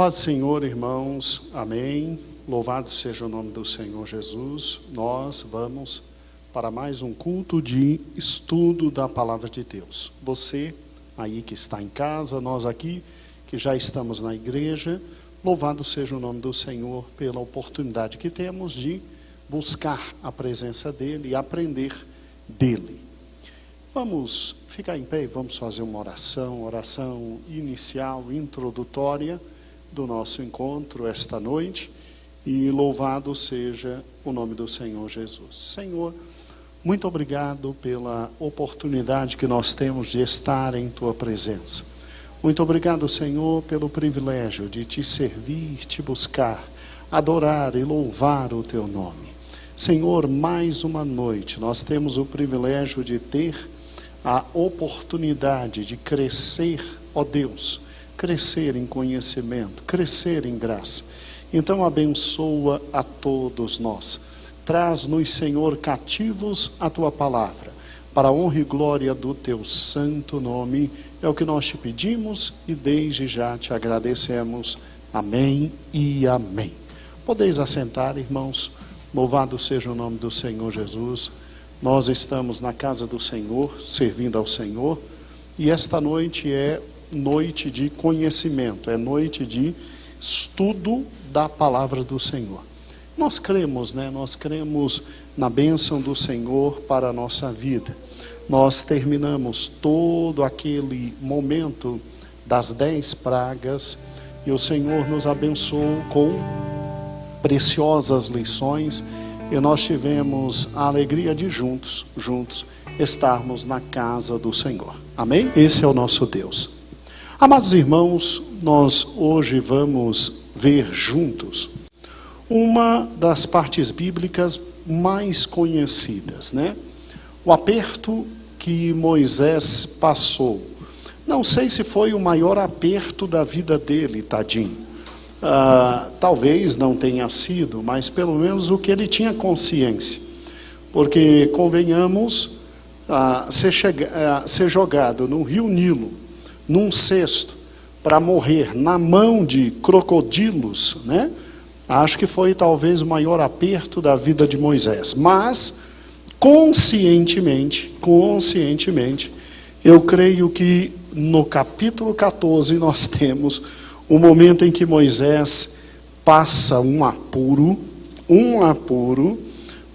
Paz do Senhor, irmãos. Amém. Louvado seja o nome do Senhor Jesus. Nós vamos para mais um culto de estudo da Palavra de Deus. Você aí que está em casa, nós aqui que já estamos na igreja, louvado seja o nome do Senhor pela oportunidade que temos de buscar a presença dEle e aprender dEle. Vamos ficar em pé e vamos fazer uma oração inicial, introdutória do nosso encontro esta noite, e louvado seja o nome do Senhor Jesus. Senhor, muito obrigado pela oportunidade que nós temos de estar em Tua presença. Muito obrigado, Senhor, pelo privilégio de Te servir, Te buscar, adorar e louvar o Teu nome. Senhor, mais uma noite nós temos o privilégio de ter a oportunidade de crescer, ó Deus, crescer em conhecimento, crescer em graça. Então abençoa a todos nós. Traz-nos, Senhor, cativos a Tua palavra, para a honra e glória do Teu santo nome. É o que nós Te pedimos e desde já Te agradecemos. Amém e amém. Podeis assentar, irmãos. Louvado seja o nome do Senhor Jesus. Nós estamos na casa do Senhor, servindo ao Senhor, e esta noite é noite de conhecimento, é noite de estudo da palavra do Senhor. Nós cremos, Nós cremos na bênção do Senhor para a nossa vida. Nós terminamos todo aquele momento das 10 pragas, e o Senhor nos abençoou com preciosas lições, e nós tivemos a alegria de juntos estarmos na casa do Senhor. Amém? Esse é o nosso Deus. Amados irmãos, nós hoje vamos ver juntos uma das partes bíblicas mais conhecidas, O aperto que Moisés passou. Não sei se foi o maior aperto da vida dele, tadinho. Talvez não tenha sido, mas pelo menos o que ele tinha consciência. Porque, convenhamos, ser jogado no rio Nilo, num cesto, para morrer na mão de crocodilos, Acho que foi talvez o maior aperto da vida de Moisés. Mas, conscientemente, eu creio que no capítulo 14 nós temos o momento em que Moisés passa um apuro,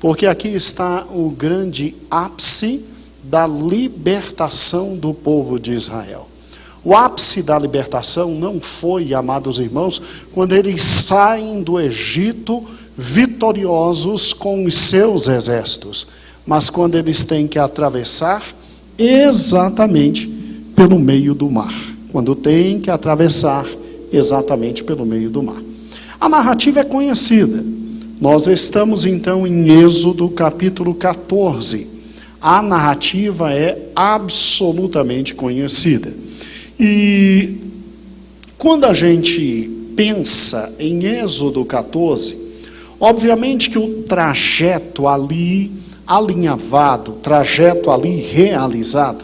porque aqui está o grande ápice da libertação do povo de Israel. O ápice da libertação não foi, amados irmãos, quando eles saem do Egito vitoriosos com os seus exércitos, mas quando eles têm que atravessar exatamente pelo meio do mar. Quando têm que atravessar exatamente pelo meio do mar. A narrativa é conhecida. Nós estamos então em Êxodo capítulo 14. A narrativa é absolutamente conhecida. E quando a gente pensa em Êxodo 14, obviamente que o trajeto ali alinhavado, trajeto ali realizado,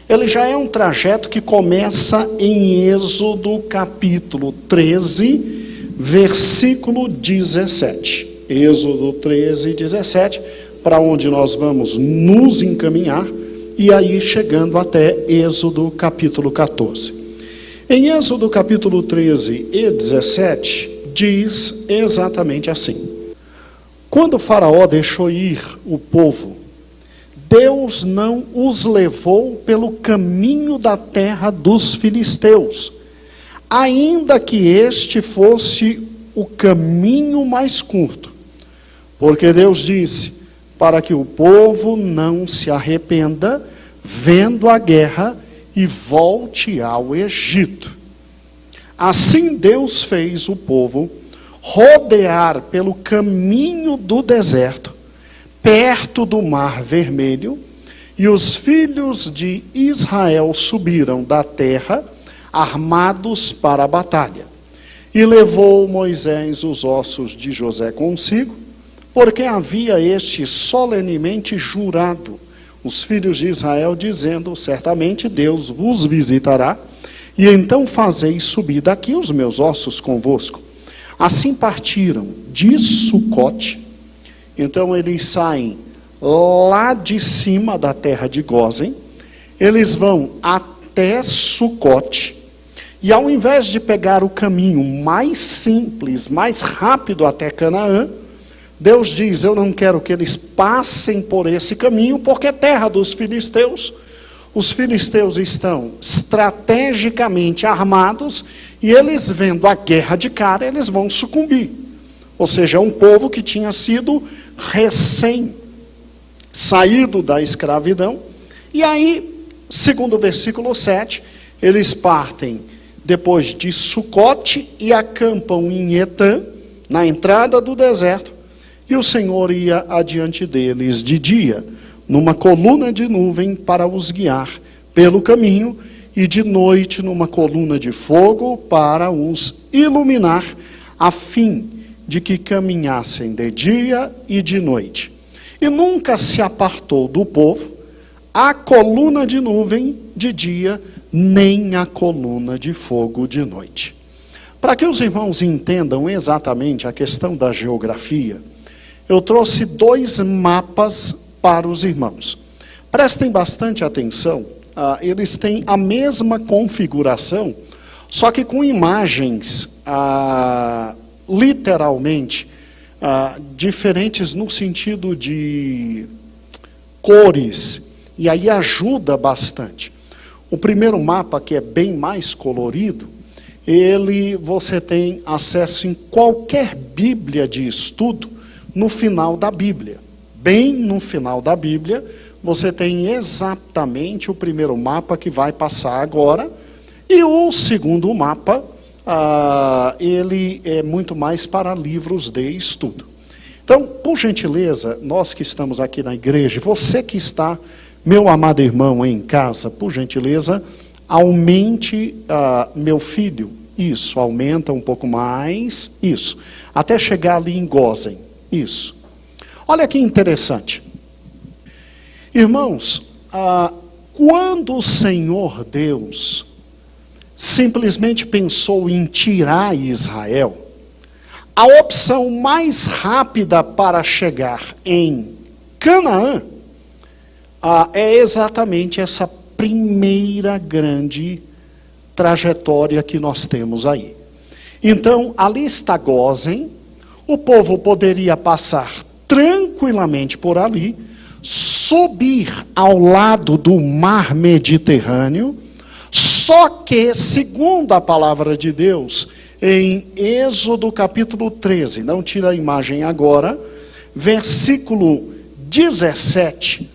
ele já é um trajeto que começa em Êxodo capítulo 13, versículo 17. Êxodo 13, 17, para onde nós vamos nos encaminhar, e aí chegando até Êxodo capítulo 14. Em Êxodo capítulo 13 e 17, diz exatamente assim: quando o faraó deixou ir o povo, Deus não os levou pelo caminho da terra dos filisteus, ainda que este fosse o caminho mais curto. Porque Deus disse, para que o povo não se arrependa, vendo a guerra, e volte ao Egito. Assim Deus fez o povo rodear pelo caminho do deserto, perto do Mar Vermelho, e os filhos de Israel subiram da terra, armados para a batalha. E levou Moisés os ossos de José consigo, porque havia este solenemente jurado os filhos de Israel, dizendo, certamente Deus vos visitará, E então fazei subir daqui os meus ossos convosco. Assim partiram de Sucote. Então eles saem lá de cima da terra de Gósen. Eles vão até Sucote. E ao invés de pegar o caminho mais simples, mais rápido até Canaã, Deus diz: eu não quero que eles passem por esse caminho, porque é terra dos filisteus. Os filisteus estão estrategicamente armados, e eles vendo a guerra de cara, eles vão sucumbir. Ou seja, é um povo que tinha sido recém saído da escravidão. E aí, segundo o versículo 7, eles partem depois de Sucote e acampam em Etã, na entrada do deserto, e o Senhor ia adiante deles de dia, numa coluna de nuvem para os guiar pelo caminho, e de noite numa coluna de fogo para os iluminar, a fim de que caminhassem de dia e de noite. E nunca se apartou do povo a coluna de nuvem de dia, nem a coluna de fogo de noite. Para que os irmãos entendam exatamente a questão da geografia, eu trouxe 2 mapas para os irmãos. Prestem bastante atenção, eles têm a mesma configuração, só que com imagens literalmente diferentes no sentido de cores, e aí ajuda bastante. O primeiro mapa, que é bem mais colorido, você tem acesso em qualquer Bíblia de estudo, no final da Bíblia. Bem no final da Bíblia, você tem exatamente o primeiro mapa que vai passar agora, e o segundo mapa, ele é muito mais para livros de estudo. Então, por gentileza, nós que estamos aqui na igreja, você que está, meu amado irmão, em casa, por gentileza, aumente, meu filho, isso, aumenta um pouco mais, isso, até chegar ali em Gósen. Isso. Olha que interessante. Irmãos, quando o Senhor Deus simplesmente pensou em tirar Israel, a opção mais rápida para chegar em Canaã é exatamente essa primeira grande trajetória que nós temos aí. Então, ali está Gósen. O povo poderia passar tranquilamente por ali, subir ao lado do mar Mediterrâneo, só que, segundo a palavra de Deus, em Êxodo capítulo 13, não tira a imagem agora, versículo 17,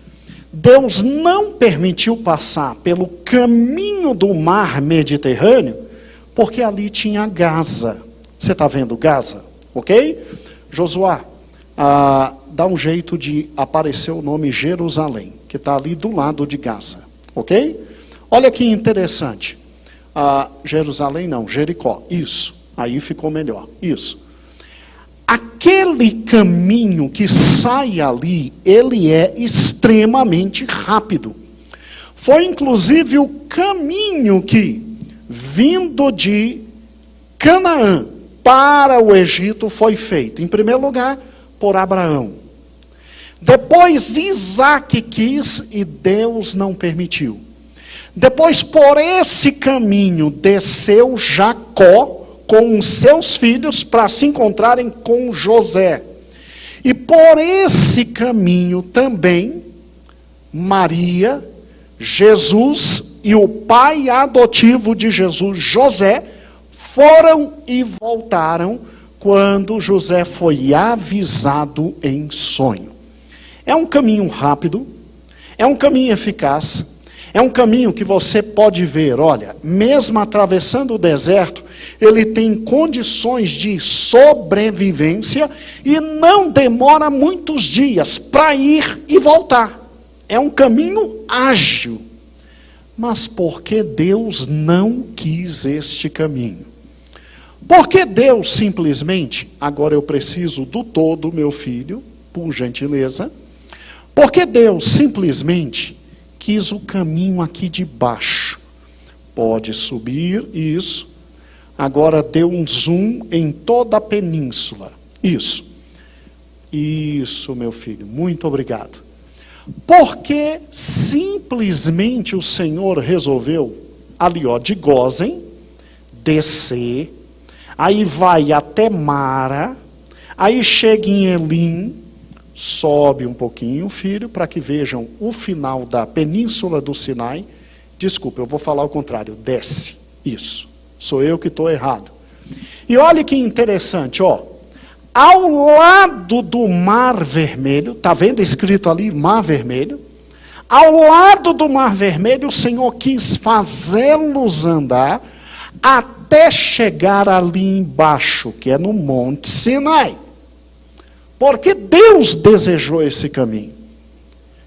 Deus não permitiu passar pelo caminho do mar Mediterrâneo, porque ali tinha Gaza. Você está vendo Gaza? Ok? Josué, dá um jeito de aparecer o nome Jerusalém, que está ali do lado de Gaza. Ok? Olha que interessante. Jerusalém não, Jericó. Isso. Aí ficou melhor. Isso. Aquele caminho que sai ali, ele é extremamente rápido. Foi inclusive o caminho que, vindo de Canaã para o Egito, foi feito, em primeiro lugar, por Abraão. Depois Isaac quis e Deus não permitiu. Depois, por esse caminho, desceu Jacó com os seus filhos para se encontrarem com José. E por esse caminho também, Maria, Jesus e o pai adotivo de Jesus, José, foram e voltaram quando José foi avisado em sonho. É um caminho rápido, é um caminho eficaz, é um caminho que você pode ver, olha, mesmo atravessando o deserto, ele tem condições de sobrevivência e não demora muitos dias para ir e voltar. É um caminho ágil. Mas por que Deus não quis este caminho? Porque Deus simplesmente, agora eu preciso do todo, meu filho, por gentileza, porque Deus simplesmente quis o caminho aqui de baixo, Pode subir, isso. Agora dê um zoom em toda a península. Isso. Isso, meu filho, muito obrigado. Porque simplesmente o Senhor resolveu, ali ó, de Gósen, descer, aí vai até Mara, aí chega em Elim, sobe um pouquinho, filho, para que vejam o final da península do Sinai. Desculpa, eu vou falar o contrário, desce, isso, sou eu que estou errado. E olha que interessante, ó, ao lado do Mar Vermelho, está vendo escrito ali, Mar Vermelho? Ao lado do Mar Vermelho, o Senhor quis fazê-los andar até chegar ali embaixo, que é no Monte Sinai. Porque Deus desejou esse caminho.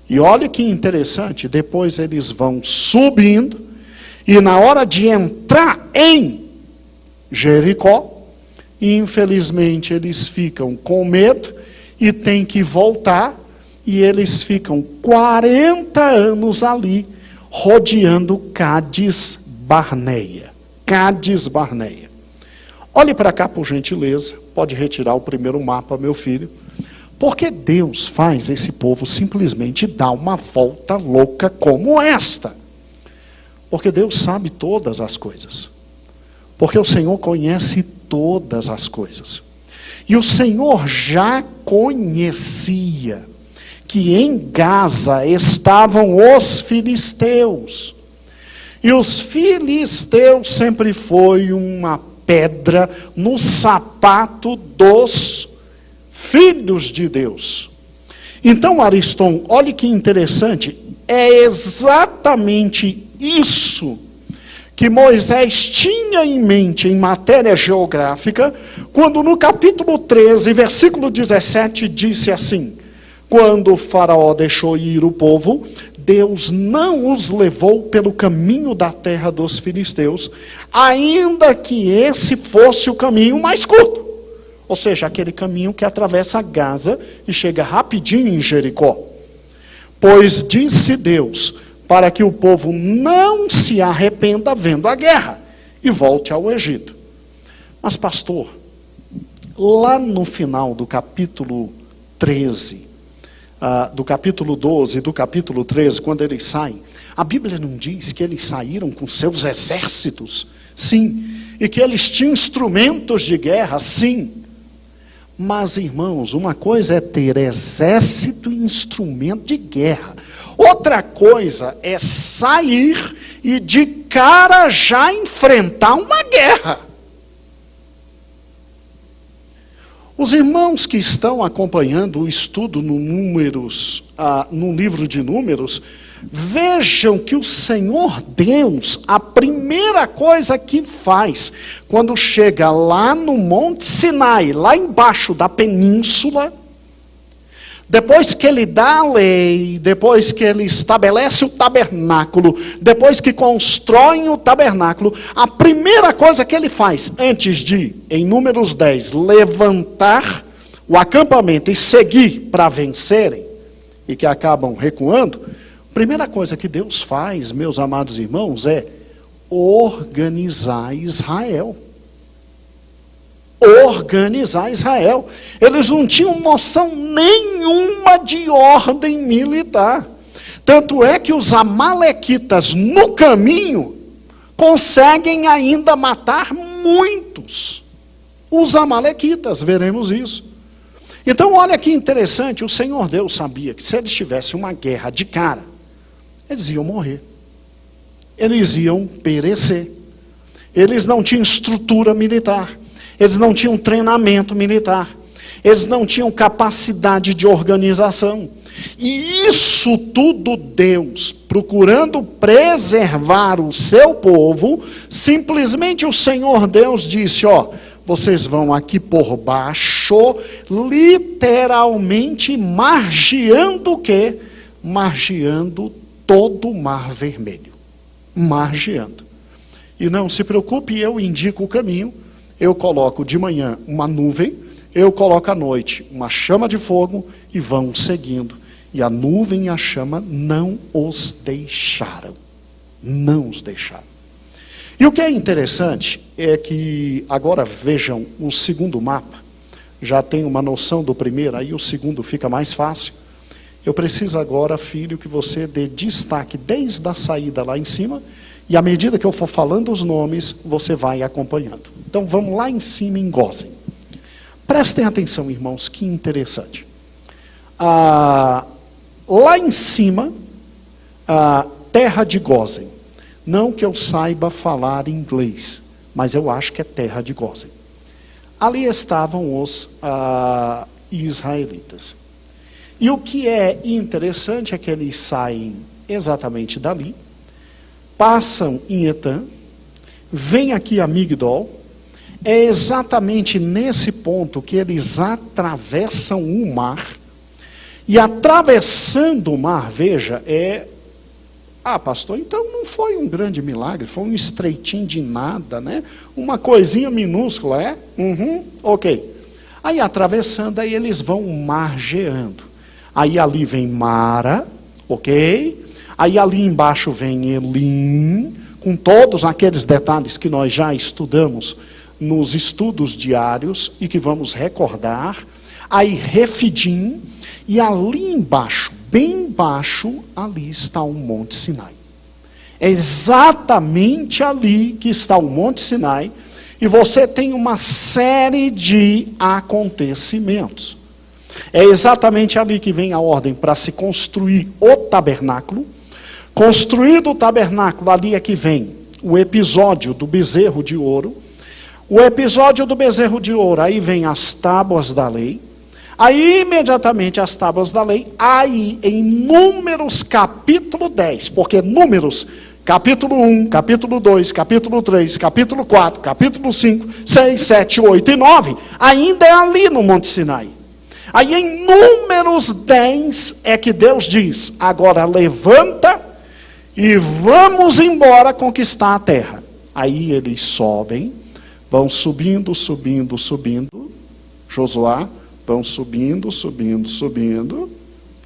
E olha que interessante, depois eles vão subindo, e na hora de entrar em Jericó, infelizmente eles ficam com medo e têm que voltar, e eles ficam 40 anos ali, rodeando Cádiz Barneia. Cádiz Barneia. Olhe para cá, por gentileza, pode retirar o primeiro mapa, meu filho. Porque Deus faz esse povo simplesmente dar uma volta louca como esta. Porque Deus sabe todas as coisas. Porque o Senhor conhece todas as coisas. E o Senhor já conhecia que em Gaza estavam os filisteus. E os filisteus sempre foi uma pedra no sapato dos filhos de Deus. Então, Ariston, olhe que interessante, é exatamente isso que Moisés tinha em mente em matéria geográfica, quando no capítulo 13, versículo 17, disse assim: quando o faraó deixou ir o povo, Deus não os levou pelo caminho da terra dos filisteus, ainda que esse fosse o caminho mais curto. Ou seja, aquele caminho que atravessa Gaza e chega rapidinho em Jericó. Pois disse Deus, para que o povo não se arrependa vendo a guerra e volte ao Egito. Mas pastor, lá no final do capítulo 13, do capítulo 12 e do capítulo 13, quando eles saem, a Bíblia não diz que eles saíram com seus exércitos? Sim. E que eles tinham instrumentos de guerra? Sim. Mas, irmãos, uma coisa é ter exército e instrumento de guerra. Outra coisa é sair e de cara já enfrentar uma guerra. Os irmãos que estão acompanhando o estudo no livro de Números, vejam que o Senhor Deus, a primeira coisa que faz, quando chega lá no Monte Sinai, lá embaixo da península, depois que ele dá a lei, depois que ele estabelece o tabernáculo, depois que constroem o tabernáculo, a primeira coisa que ele faz, antes de, em Números 10, levantar o acampamento e seguir para vencerem, e que acabam recuando, a primeira coisa que Deus faz, meus amados irmãos, é organizar Israel. Organizar Israel. Eles não tinham noção nenhuma de ordem militar. Tanto é que os amalequitas no caminho conseguem ainda matar muitos. Os amalequitas, veremos isso. Então olha que interessante, o Senhor Deus sabia que se eles tivessem uma guerra de cara, eles iam morrer. Eles iam perecer. Eles não tinham estrutura militar. Eles não tinham treinamento militar. Eles não tinham capacidade de organização. E isso tudo Deus, procurando preservar o seu povo, simplesmente o Senhor Deus disse, ó, vocês vão aqui por baixo, literalmente margeando o quê? Margeando todo o Mar Vermelho. Margeando. E não se preocupe, eu indico o caminho. Eu coloco de manhã uma nuvem, eu coloco à noite uma chama de fogo e vão seguindo. E a nuvem e a chama não os deixaram. Não os deixaram. E o que é interessante é que, agora vejam o segundo mapa, já tem uma noção do primeiro, aí o segundo fica mais fácil. Eu preciso agora, filho, que você dê destaque desde a saída lá em cima, e à medida que eu for falando os nomes, você vai acompanhando. Então vamos lá em cima em Gósen. Prestem atenção, irmãos, que interessante. Lá em cima, a terra de Gósen. Não que eu saiba falar inglês, mas eu acho que é terra de Gósen. Ali estavam os israelitas. E o que é interessante é que eles saem exatamente dali, passam em Etã, vêm aqui a Migdol. É exatamente nesse ponto que eles atravessam o mar. E atravessando o mar, veja, pastor, então não foi um grande milagre, foi um estreitinho de nada, né? Uma coisinha minúscula, ok. Aí atravessando, aí eles vão margeando. Aí ali vem Mara, ok? Aí ali embaixo vem Elim, com todos aqueles detalhes que nós já estudamos nos estudos diários e que vamos recordar. Aí Refidim, e ali embaixo, bem embaixo, ali está o Monte Sinai. É exatamente ali que está o Monte Sinai, e você tem uma série de acontecimentos. É exatamente ali que vem a ordem para se construir o tabernáculo. Construído o tabernáculo, ali é que vem o episódio do bezerro de ouro. O episódio do bezerro de ouro, aí vem as tábuas da lei. Aí, imediatamente, as tábuas da lei. Aí, em Números capítulo 10, porque Números capítulo 1, capítulo 2, capítulo 3, capítulo 4, capítulo 5, 6, 7, 8 e 9, ainda é ali no Monte Sinai. Aí em Números 10 é que Deus diz, agora levanta e vamos embora conquistar a terra. Aí eles sobem, vão subindo, subindo, subindo, Josué, vão subindo, subindo, subindo,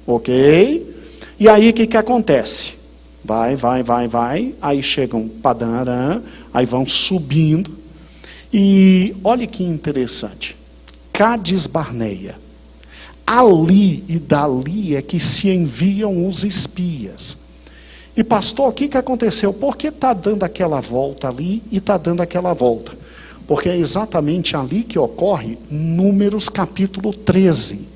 ok? E aí o que acontece? Vai, aí chegam Padã Arã, aí vão subindo, e olha que interessante, Cádiz Barneia. Ali e dali é que se enviam os espias. E pastor, o que aconteceu? Por que está dando aquela volta ali e está dando aquela volta? Porque é exatamente ali que ocorre Números capítulo 13.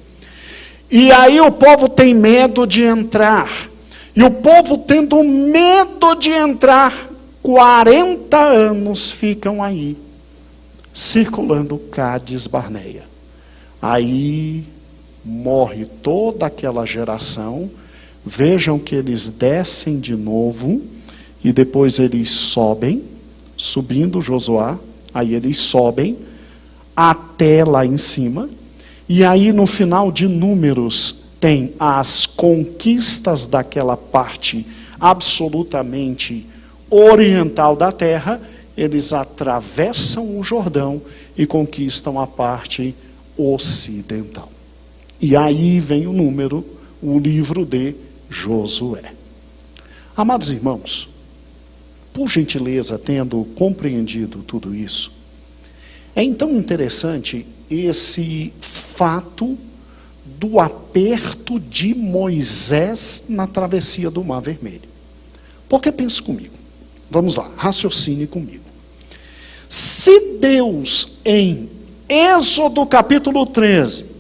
E aí o povo tem medo de entrar. E o povo tendo medo de entrar, 40 anos ficam aí, circulando Cádiz Barneia. Aí morre toda aquela geração. Vejam que eles descem de novo, e depois eles sobem, subindo Josué, aí eles sobem até lá em cima, e aí no final de Números tem as conquistas daquela parte absolutamente oriental da terra. Eles atravessam o Jordão e conquistam a parte ocidental. E aí vem o livro de Josué. Amados irmãos, por gentileza, tendo compreendido tudo isso, é então interessante esse fato do aperto de Moisés na travessia do Mar Vermelho. Porque pense comigo, vamos lá, raciocine comigo. Se Deus, em Êxodo capítulo 13,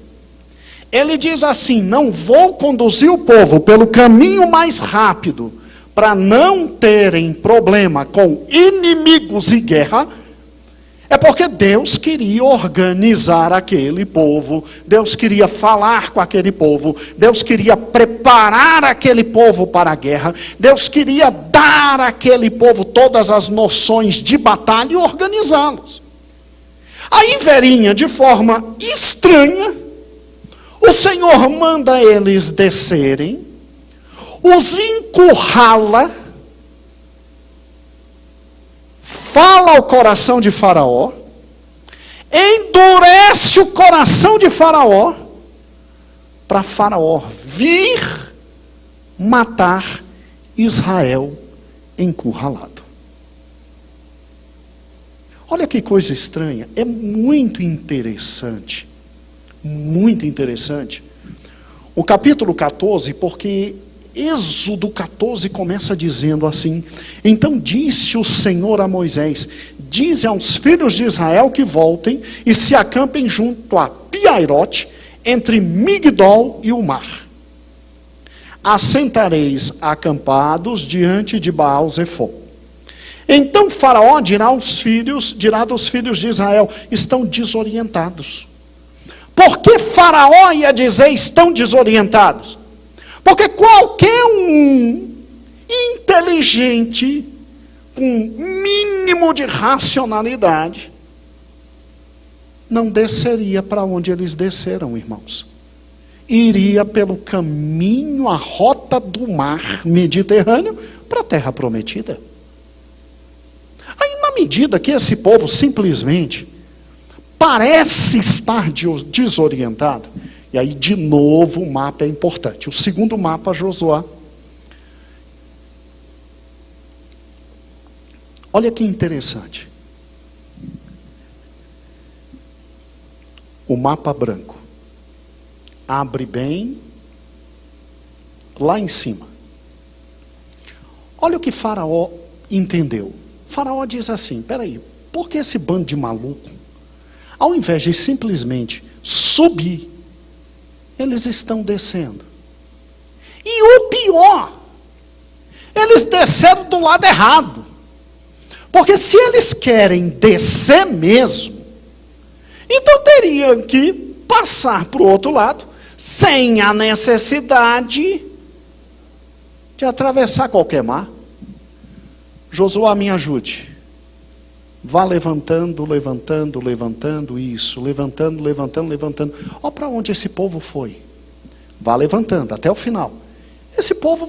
ele diz assim, não vou conduzir o povo pelo caminho mais rápido, para não terem problema com inimigos e guerra, é porque Deus queria organizar aquele povo, Deus queria falar com aquele povo, Deus queria preparar aquele povo para a guerra, Deus queria dar àquele povo todas as noções de batalha e organizá-los. Aí, verinha, de forma estranha, o Senhor manda eles descerem, os encurrala, fala ao coração de Faraó, endurece o coração de Faraó, para Faraó vir matar Israel encurralado. Olha que coisa estranha, é muito interessante. Muito interessante. O capítulo 14, porque Êxodo 14 começa dizendo assim: então disse o Senhor a Moisés: dize aos filhos de Israel que voltem e se acampem junto a Piairote, entre Migdol e o mar. Assentareis acampados diante de Baal-Zefon. Então Faraó dirá dos filhos de Israel: estão desorientados. Por que Faraó ia dizer estão desorientados? Porque qualquer um inteligente, com mínimo de racionalidade, não desceria para onde eles desceram, irmãos. Iria pelo caminho, a rota do mar Mediterrâneo para a terra prometida. Aí, na medida que esse povo simplesmente parece estar desorientado, e aí de novo o mapa é importante. O segundo mapa, Josué. Olha que interessante. O mapa branco abre bem lá em cima. Olha o que Faraó entendeu. Faraó diz assim: peraí, por que esse bando de maluco, ao invés de simplesmente subir, eles estão descendo? E o pior, eles desceram do lado errado. Porque se eles querem descer mesmo, então teriam que passar para o outro lado, sem a necessidade de atravessar qualquer mar. Josué, me ajude. Vá levantando, isso. Levantando. Olha para onde esse povo foi. Vá levantando até o final. Esse povo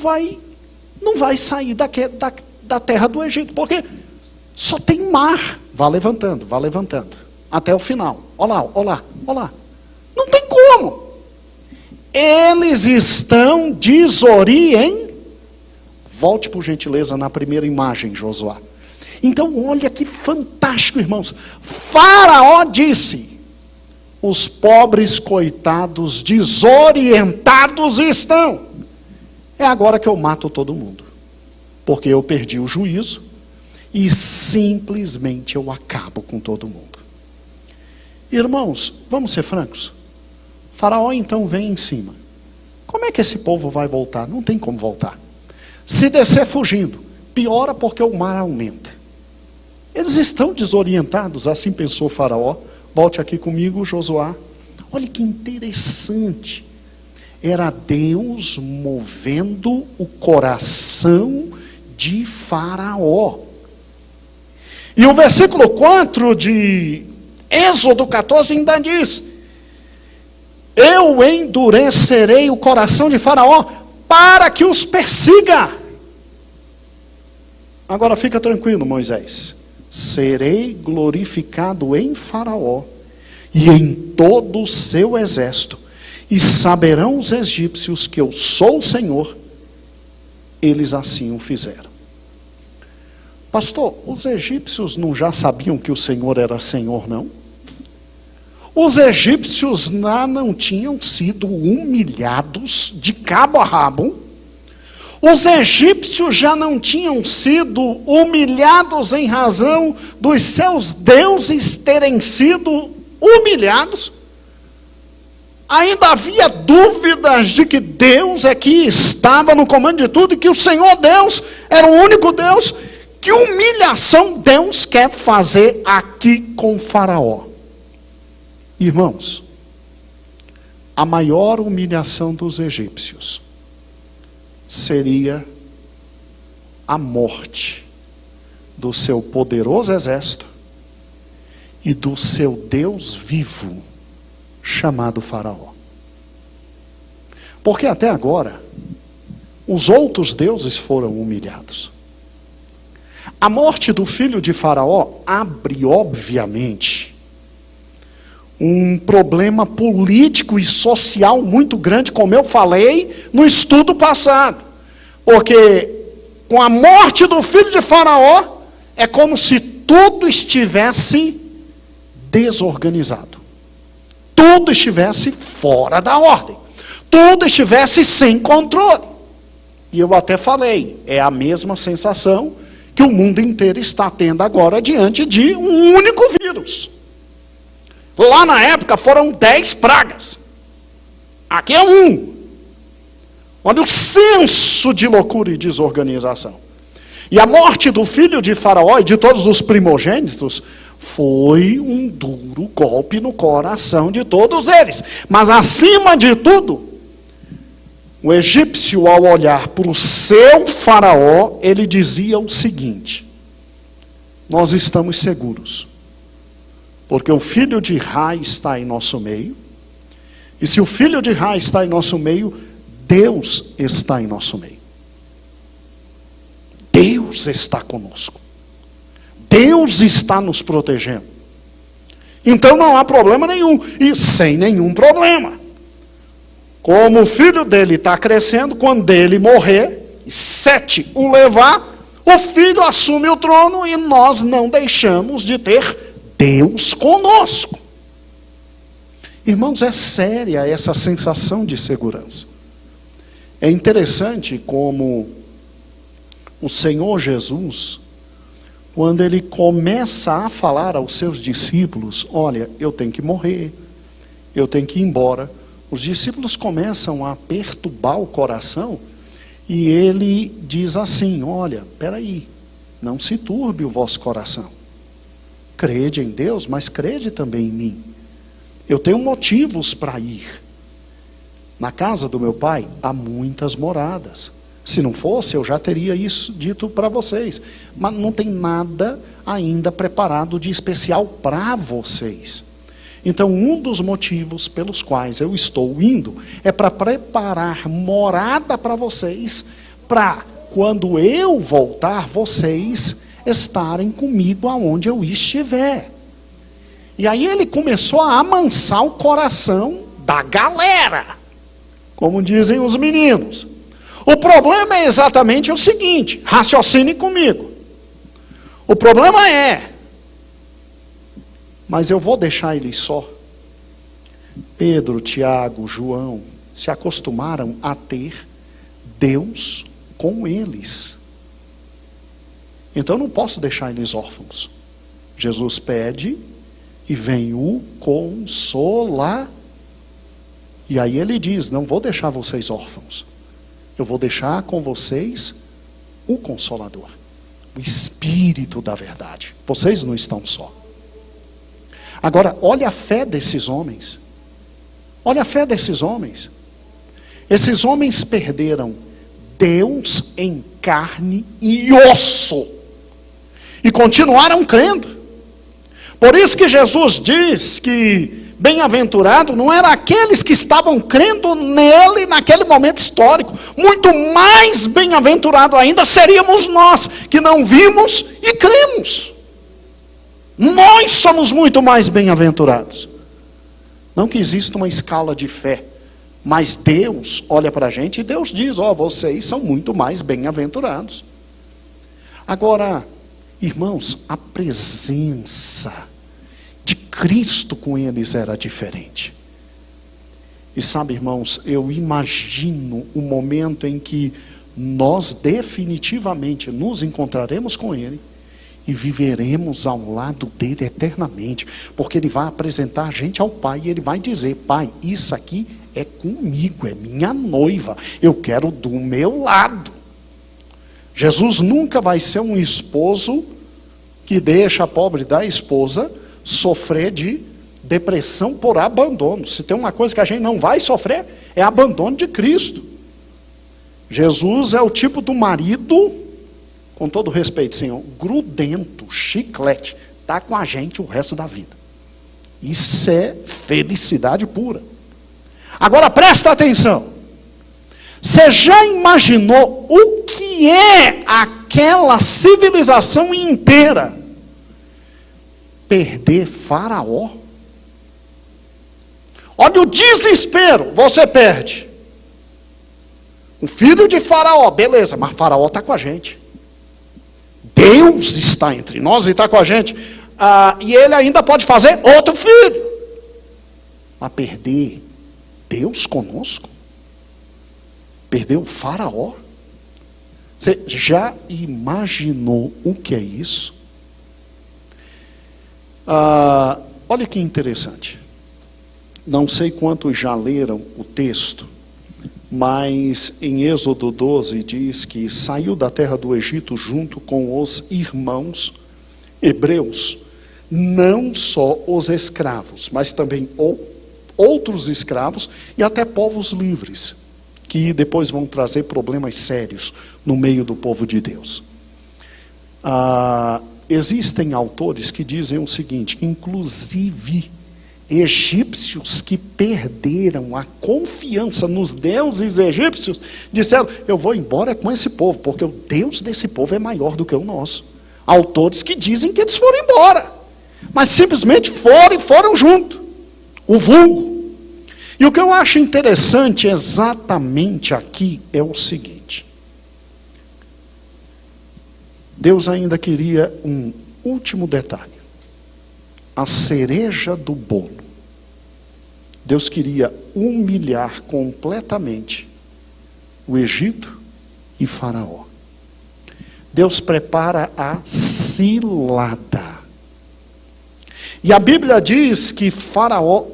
não vai sair da terra do Egito, porque só tem mar. Vá levantando. Até o final. Olha lá. Não tem como. Eles estão desorientados. Volte, por gentileza, na primeira imagem, Josué. Então, olha que fantástico, irmãos. Faraó disse: os pobres coitados desorientados estão. É agora que eu mato todo mundo. Porque eu perdi o juízo e simplesmente eu acabo com todo mundo. Irmãos, vamos ser francos. Faraó então vem em cima. Como é que esse povo vai voltar? Não tem como voltar. Se descer fugindo, piora porque o mar aumenta. Eles estão desorientados, assim pensou Faraó. Volte aqui comigo, Josué. Olha que interessante. Era Deus movendo o coração de Faraó. E o versículo 4 de Êxodo 14 ainda diz: eu endurecerei o coração de Faraó para que os persiga. Agora fica tranquilo, Moisés. Serei glorificado em Faraó e em todo o seu exército, e saberão os egípcios que eu sou o Senhor. Eles assim o fizeram. Pastor, os egípcios não já sabiam que o Senhor era Senhor, não? Os egípcios não tinham sido humilhados de cabo a rabo. Os egípcios já não tinham sido humilhados em razão dos seus deuses terem sido humilhados. Ainda havia dúvidas de que Deus é que estava no comando de tudo e que o Senhor Deus era o único Deus. Que humilhação Deus quer fazer aqui com Faraó? Irmãos, a maior humilhação dos egípcios seria a morte do seu poderoso exército e do seu Deus vivo, chamado Faraó. Porque até agora, os outros deuses foram humilhados. A morte do filho de Faraó abre, obviamente, um problema político e social muito grande, como eu falei no estudo passado. Porque com a morte do filho de Faraó, é como se tudo estivesse desorganizado, tudo estivesse fora da ordem, tudo estivesse sem controle. E eu até falei, é a mesma sensação que o mundo inteiro está tendo agora diante de um único vírus. Lá na época foram 10 pragas. Aqui é um. Olha o senso de loucura e desorganização. E a morte do filho de Faraó e de todos os primogênitos foi um duro golpe no coração de todos eles. Mas acima de tudo, o egípcio, ao olhar para o seu Faraó, ele dizia o seguinte: nós estamos seguros, porque o filho de Ra está em nosso meio, e se o filho de Ra está em nosso meio, Deus está em nosso meio. Deus está conosco. Deus está nos protegendo. Então não há problema nenhum, e sem nenhum problema. Como o filho dele está crescendo, quando ele morrer, Sete o levar, o filho assume o trono e nós não deixamos de ter Deus conosco. Irmãos, é séria essa sensação de segurança. É interessante como o Senhor Jesus, quando ele começa a falar aos seus discípulos, olha, eu tenho que morrer, eu tenho que ir embora. Os discípulos começam a perturbar o coração e ele diz assim, olha, peraí, não se turbe o vosso coração. Crede em Deus, mas crede também em mim. Eu tenho motivos para ir. Na casa do meu pai há muitas moradas. Se não fosse, eu já teria isso dito para vocês. Mas não tem nada ainda preparado de especial para vocês. Então, um dos motivos pelos quais eu estou indo é para preparar morada para vocês, para quando eu voltar, vocês estarem comigo aonde eu estiver. E aí ele começou a amansar o coração da galera, como dizem os meninos. O problema é exatamente o seguinte, raciocine comigo. O problema é, mas eu vou deixar ele só. Pedro, Tiago, João se acostumaram a ter Deus com eles. Então eu não posso deixar eles órfãos. Jesus pede e vem o Consolador. E aí ele diz, não vou deixar vocês órfãos. Eu vou deixar com vocês o Consolador, o Espírito da verdade. Vocês não estão só. Agora, olha a fé desses homens. Olha a fé desses homens. Esses homens perderam Deus em carne e osso. E continuaram crendo. Por isso que Jesus diz que bem-aventurado não eram aqueles que estavam crendo nele naquele momento histórico. Muito mais bem-aventurado ainda seríamos nós, que não vimos e cremos. Nós somos muito mais bem-aventurados. Não que exista uma escala de fé, mas Deus olha para a gente e Deus diz, vocês são muito mais bem-aventurados. Agora, irmãos, a presença de Cristo com eles era diferente. E sabe, irmãos, eu imagino o momento em que nós definitivamente nos encontraremos com Ele e viveremos ao lado dele eternamente, porque ele vai apresentar a gente ao Pai e ele vai dizer, Pai, isso aqui é comigo, é minha noiva, eu quero do meu lado. Jesus nunca vai ser um esposo que deixa a pobre da esposa sofrer de depressão por abandono. Se tem uma coisa que a gente não vai sofrer, é abandono de Cristo. Jesus é o tipo do marido, com todo respeito, Senhor, grudento, chiclete, está com a gente o resto da vida. Isso é felicidade pura. Agora presta atenção. Você já imaginou o que é aquela civilização inteira perder Faraó? Olha o desespero, você perde. O filho de Faraó, beleza, mas Faraó está com a gente. Deus está entre nós e está com a gente. E ele ainda pode fazer outro filho. Mas perder Deus conosco? Perder o Faraó? Você já imaginou o que é isso? Olha que interessante. Não sei quantos já leram o texto, mas em Êxodo 12 diz que saiu da terra do Egito junto com os irmãos hebreus, não só os escravos, mas também outros escravos e até povos livres, que depois vão trazer problemas sérios no meio do povo de Deus. Existem autores que dizem o seguinte, que inclusive egípcios que perderam a confiança nos deuses egípcios, disseram, eu vou embora com esse povo, porque o Deus desse povo é maior do que o nosso. Autores que dizem que eles foram embora, mas simplesmente foram junto, o vulgo. E o que eu acho interessante exatamente aqui é o seguinte, Deus ainda queria um último detalhe, a cereja do bolo. Deus queria humilhar completamente o Egito e Faraó. Deus prepara a cilada. E a Bíblia diz que Faraó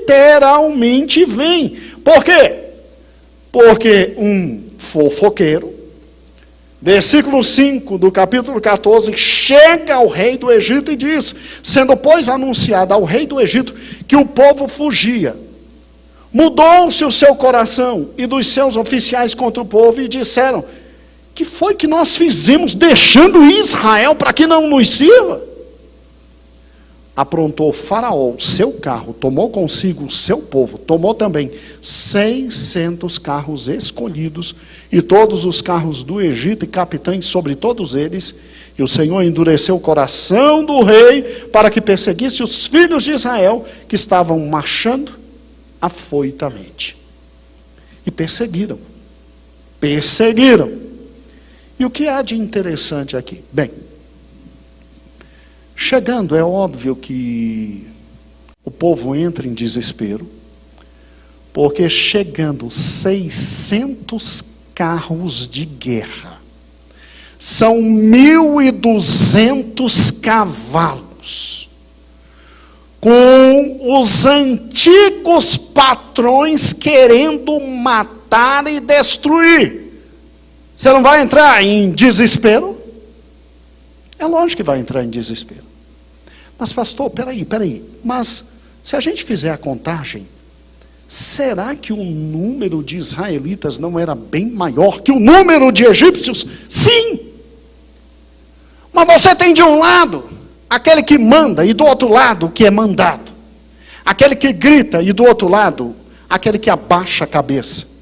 literalmente vem. Por quê? Porque um fofoqueiro, versículo 5 do capítulo 14, chega ao rei do Egito e diz, sendo pois anunciado ao rei do Egito que o povo fugia, mudou-se o seu coração e dos seus oficiais contra o povo e disseram, que foi que nós fizemos deixando Israel para que não nos sirva? Aprontou Faraó o seu carro, tomou consigo o seu povo, tomou também 600 carros escolhidos, e todos os carros do Egito e capitães sobre todos eles, e o Senhor endureceu o coração do rei, para que perseguisse os filhos de Israel, que estavam marchando afoitamente. E perseguiram. E o que há de interessante aqui? Bem, chegando, é óbvio que o povo entra em desespero, porque chegando 600 carros de guerra, são 1.200 cavalos, com os antigos patrões querendo matar e destruir. Você não vai entrar em desespero? É lógico que vai entrar em desespero. Mas pastor, peraí. Mas se a gente fizer a contagem, será que o número de israelitas não era bem maior que o número de egípcios? Sim! Mas você tem de um lado aquele que manda e do outro lado o que é mandado. Aquele que grita e do outro lado aquele que abaixa a cabeça.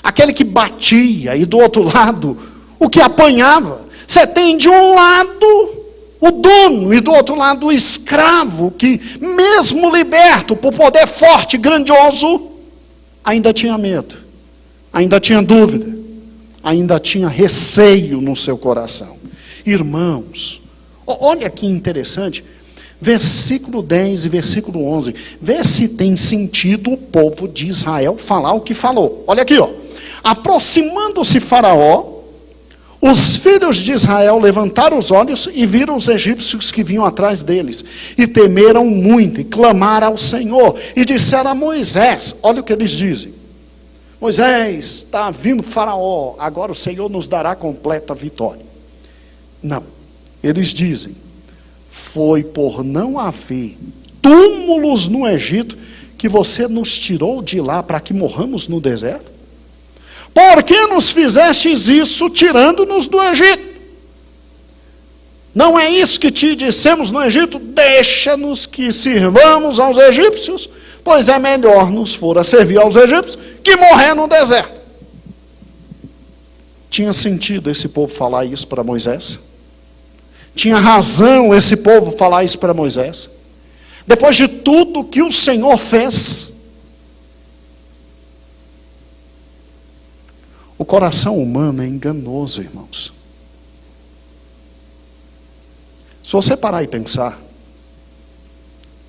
Aquele que batia e do outro lado o que apanhava. Você tem de um lado o dono e do outro lado o escravo, que mesmo liberto por poder forte e grandioso, ainda tinha medo, ainda tinha dúvida, ainda tinha receio no seu coração. Irmãos, olha que interessante, versículo 10 e versículo 11, vê se tem sentido o povo de Israel falar o que falou. Olha aqui, aproximando-se Faraó, os filhos de Israel levantaram os olhos e viram os egípcios que vinham atrás deles. E temeram muito e clamaram ao Senhor. E disseram a Moisés, olha o que eles dizem. Moisés, está vindo Faraó, agora o Senhor nos dará completa vitória. Não, eles dizem, foi por não haver túmulos no Egito que você nos tirou de lá para que morramos no deserto? Por que nos fizestes isso tirando-nos do Egito? Não é isso que te dissemos no Egito? Deixa-nos que sirvamos aos egípcios, pois é melhor nos fora servir aos egípcios que morrer no deserto. Tinha sentido esse povo falar isso para Moisés? Tinha razão esse povo falar isso para Moisés? Depois de tudo que o Senhor fez, o coração humano é enganoso, irmãos. você parar e pensar,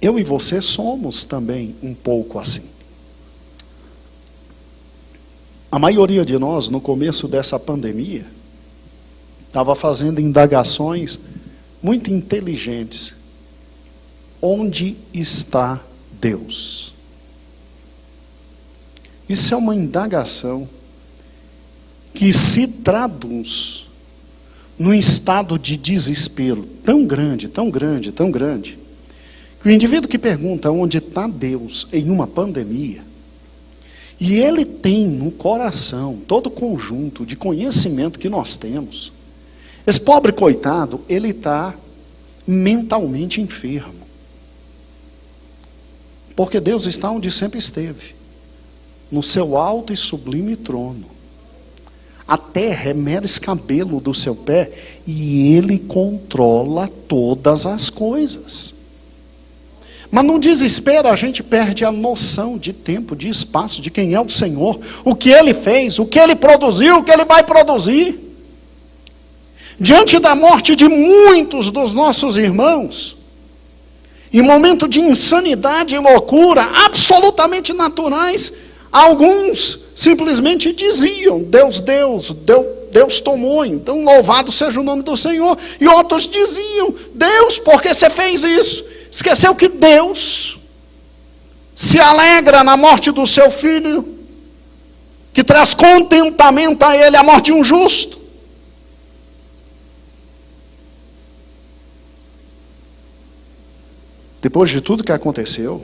eu e você somos também um pouco assim. A maioria de nós, no começo dessa pandemia, estava fazendo indagações muito inteligentes. Onde está Deus? Isso é uma indagação que se traduz num estado de desespero tão grande, tão grande, tão grande, que o indivíduo que pergunta onde está Deus em uma pandemia, e ele tem no coração todo o conjunto de conhecimento que nós temos, esse pobre coitado, ele está mentalmente enfermo. Porque Deus está onde sempre esteve, no seu alto e sublime trono. A terra é mero escabelo do seu pé e Ele controla todas as coisas. Mas no desespero a gente perde a noção de tempo, de espaço, de quem é o Senhor, o que Ele fez, o que Ele produziu, o que Ele vai produzir. Diante da morte de muitos dos nossos irmãos, em momento de insanidade e loucura, absolutamente naturais, alguns simplesmente diziam, Deus tomou, então louvado seja o nome do Senhor. E outros diziam, Deus, por que você fez isso? Esqueceu que Deus se alegra na morte do seu filho, que traz contentamento a ele a morte de um justo. Depois de tudo que aconteceu,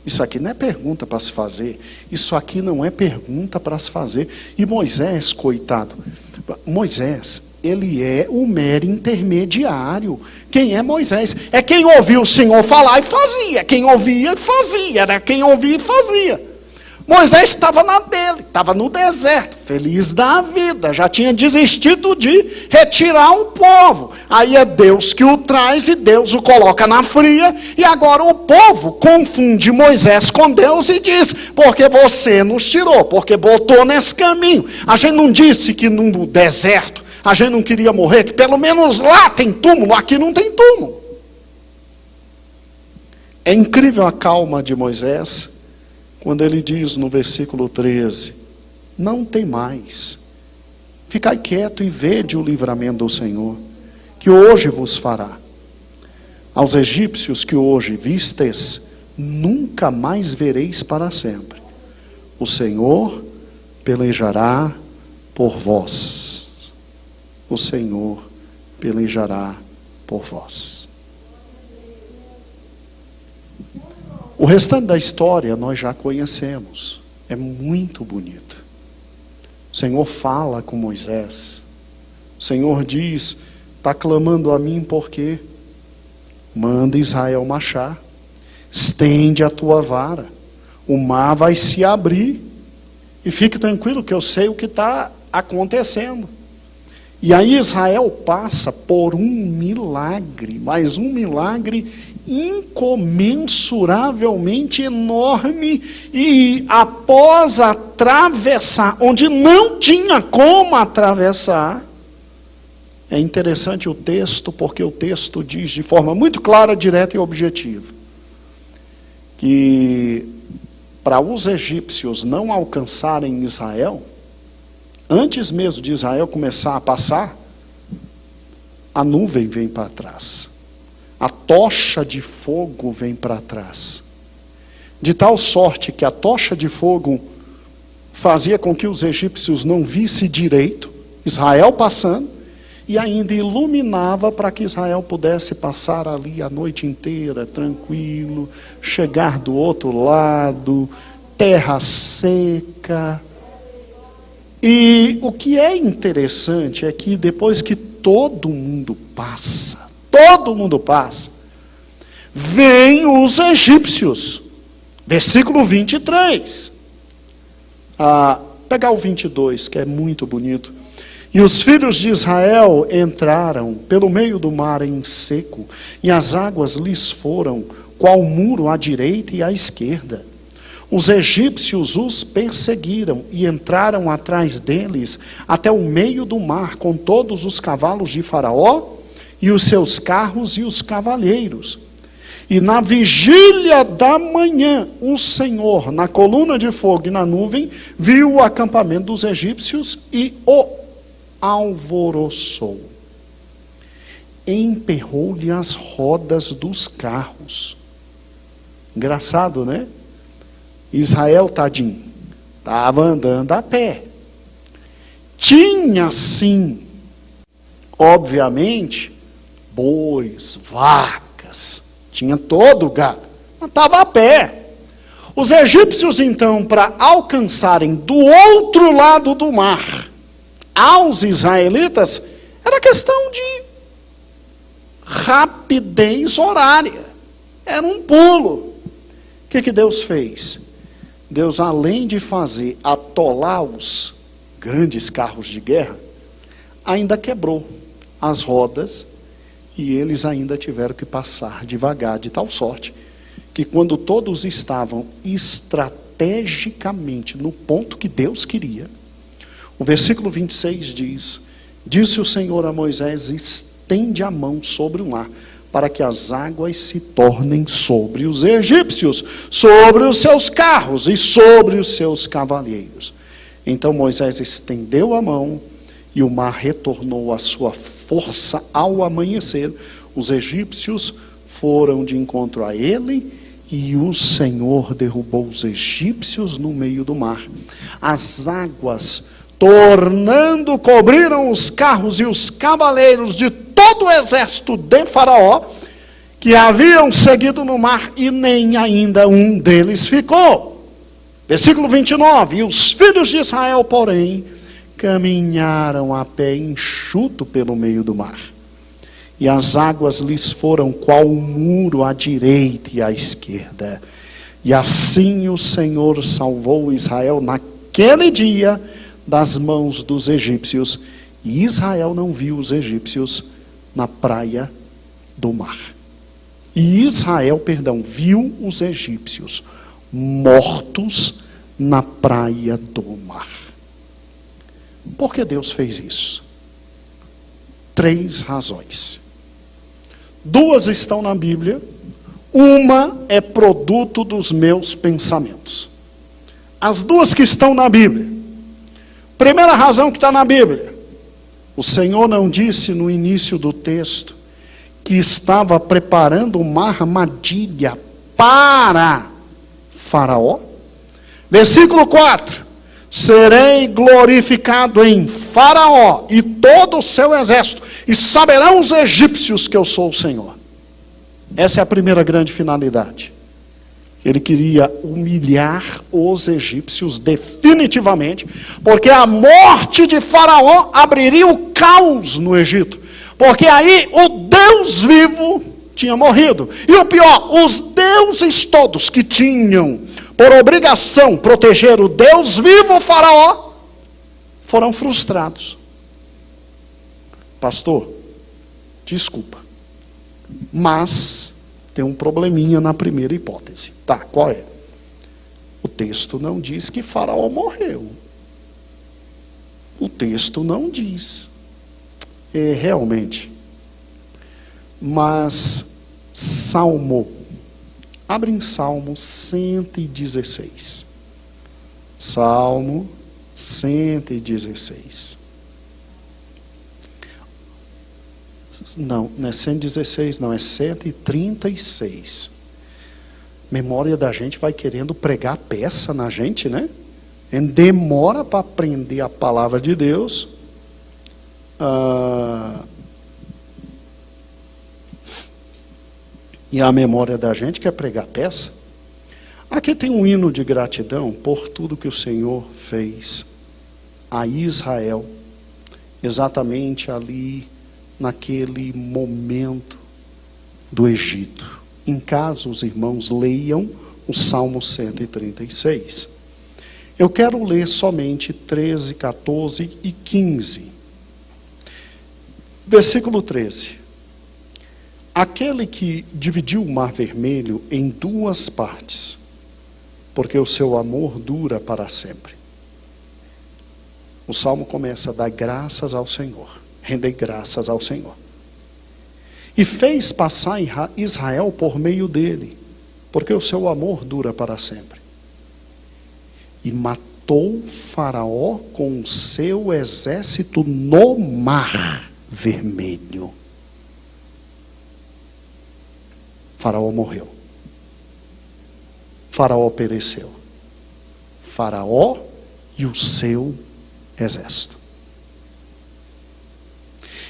isso aqui não é pergunta para se fazer, isso aqui não é pergunta para se fazer. E Moisés, coitado, Moisés, ele é o mero intermediário. Quem é Moisés? É quem ouviu o Senhor falar e fazia, quem ouvia e fazia, era quem ouvia e fazia. Moisés estava na dele, estava no deserto, feliz da vida, já tinha desistido de retirar o povo. Aí é Deus que o traz e Deus o coloca na fria, e agora o povo confunde Moisés com Deus e diz, porque você nos tirou, porque botou nesse caminho. A gente não disse que no deserto a gente não queria morrer, que pelo menos lá tem túmulo, aqui não tem túmulo. É incrível a calma de Moisés, quando ele diz no versículo 13, não tem mais, ficai quieto e vede o livramento do Senhor, que hoje vos fará. Aos egípcios que hoje vistes, nunca mais vereis para sempre. O Senhor pelejará por vós. O Senhor pelejará por vós. O restante da história nós já conhecemos. É muito bonito. O Senhor fala com Moisés. O Senhor diz, está clamando a mim por quê? Manda Israel marchar. Estende a tua vara. O mar vai se abrir. E fique tranquilo que eu sei o que está acontecendo. E aí Israel passa por um milagre, mas um milagre incomensuravelmente enorme, e após atravessar, onde não tinha como atravessar, é interessante o texto, porque o texto diz de forma muito clara, direta e objetiva, que para os egípcios não alcançarem Israel, antes mesmo de Israel começar a passar, a nuvem vem para trás. A tocha de fogo vem para trás. De tal sorte que a tocha de fogo fazia com que os egípcios não vissem direito, Israel passando, e ainda iluminava para que Israel pudesse passar ali a noite inteira, tranquilo, chegar do outro lado, terra seca. E o que é interessante é que depois que todo mundo passa, vem os egípcios. Versículo 23. Pegar o 22, que é muito bonito. E os filhos de Israel entraram pelo meio do mar em seco, e as águas lhes foram qual muro à direita e à esquerda. Os egípcios os perseguiram e entraram atrás deles até o meio do mar, com todos os cavalos de Faraó e os seus carros e os cavaleiros. E na vigília da manhã, o Senhor, na coluna de fogo e na nuvem, viu o acampamento dos egípcios e o alvoroçou. Emperrou-lhe as rodas dos carros. Engraçado, né? Israel, tadinho, estava andando a pé. Tinha, sim, obviamente, bois, vacas, tinha todo o gado, mas estava a pé. Os egípcios, então, para alcançarem do outro lado do mar, aos israelitas, era questão de rapidez horária, era um pulo. O que Deus fez? Deus, além de fazer atolar os grandes carros de guerra, ainda quebrou as rodas e eles ainda tiveram que passar devagar, de tal sorte que quando todos estavam estrategicamente no ponto que Deus queria, o versículo 26 diz: disse o Senhor a Moisés, estende a mão sobre o mar, para que as águas se tornem sobre os egípcios, sobre os seus carros e sobre os seus cavaleiros. Então Moisés estendeu a mão e o mar retornou à sua força ao amanhecer. Os egípcios foram de encontro a ele e o Senhor derrubou os egípcios no meio do mar. As águas, tornando, cobriram os carros e os cavaleiros de todo o exército de Faraó, que haviam seguido no mar, e nem ainda um deles ficou. Versículo 29, e os filhos de Israel, porém, caminharam a pé enxuto pelo meio do mar. E as águas lhes foram qual um muro à direita e à esquerda. E assim o Senhor salvou Israel naquele dia das mãos dos egípcios. E Israel não viu os egípcios na praia do mar. E Israel, viu os egípcios mortos na praia do mar. Por que Deus fez isso? 3 razões. 2 estão na Bíblia, uma é produto dos meus pensamentos. As 2 que estão na Bíblia. Primeira razão que está na Bíblia: o Senhor não disse no início do texto que estava preparando uma armadilha para Faraó? Versículo 4: serei glorificado em Faraó e todo o seu exército, e saberão os egípcios que eu sou o Senhor. Essa é a primeira grande finalidade. Ele queria humilhar os egípcios definitivamente, porque a morte de Faraó abriria o caos no Egito, porque aí o Deus vivo tinha morrido. E o pior, os deuses todos que tinham por obrigação proteger o Deus vivo, o Faraó, foram frustrados. Pastor, desculpa, mas tem um probleminha na primeira hipótese. Tá, qual é? O texto não diz que Faraó morreu. O texto não diz. Realmente. Mas Salmo, abre em Salmo 116. Salmo 116. Não é 116, não, é 136. Memória da gente vai querendo pregar peça na gente, né? Demora para aprender a palavra de Deus. E a memória da gente quer pregar peça. Aqui tem um hino de gratidão por tudo que o Senhor fez a Israel, exatamente ali, naquele momento do Egito. Em casa, os irmãos leiam o Salmo 136. Eu quero ler somente 13, 14 e 15. Versículo 13. Aquele que dividiu o mar vermelho em 2 partes, porque o seu amor dura para sempre. O Salmo começa a dar graças ao Senhor. Render graças ao Senhor. e fez passar Israel por meio dele, porque o seu amor dura para sempre. E matou Faraó com o seu exército no mar Vermelho. Faraó morreu. Faraó pereceu. Faraó e o seu exército.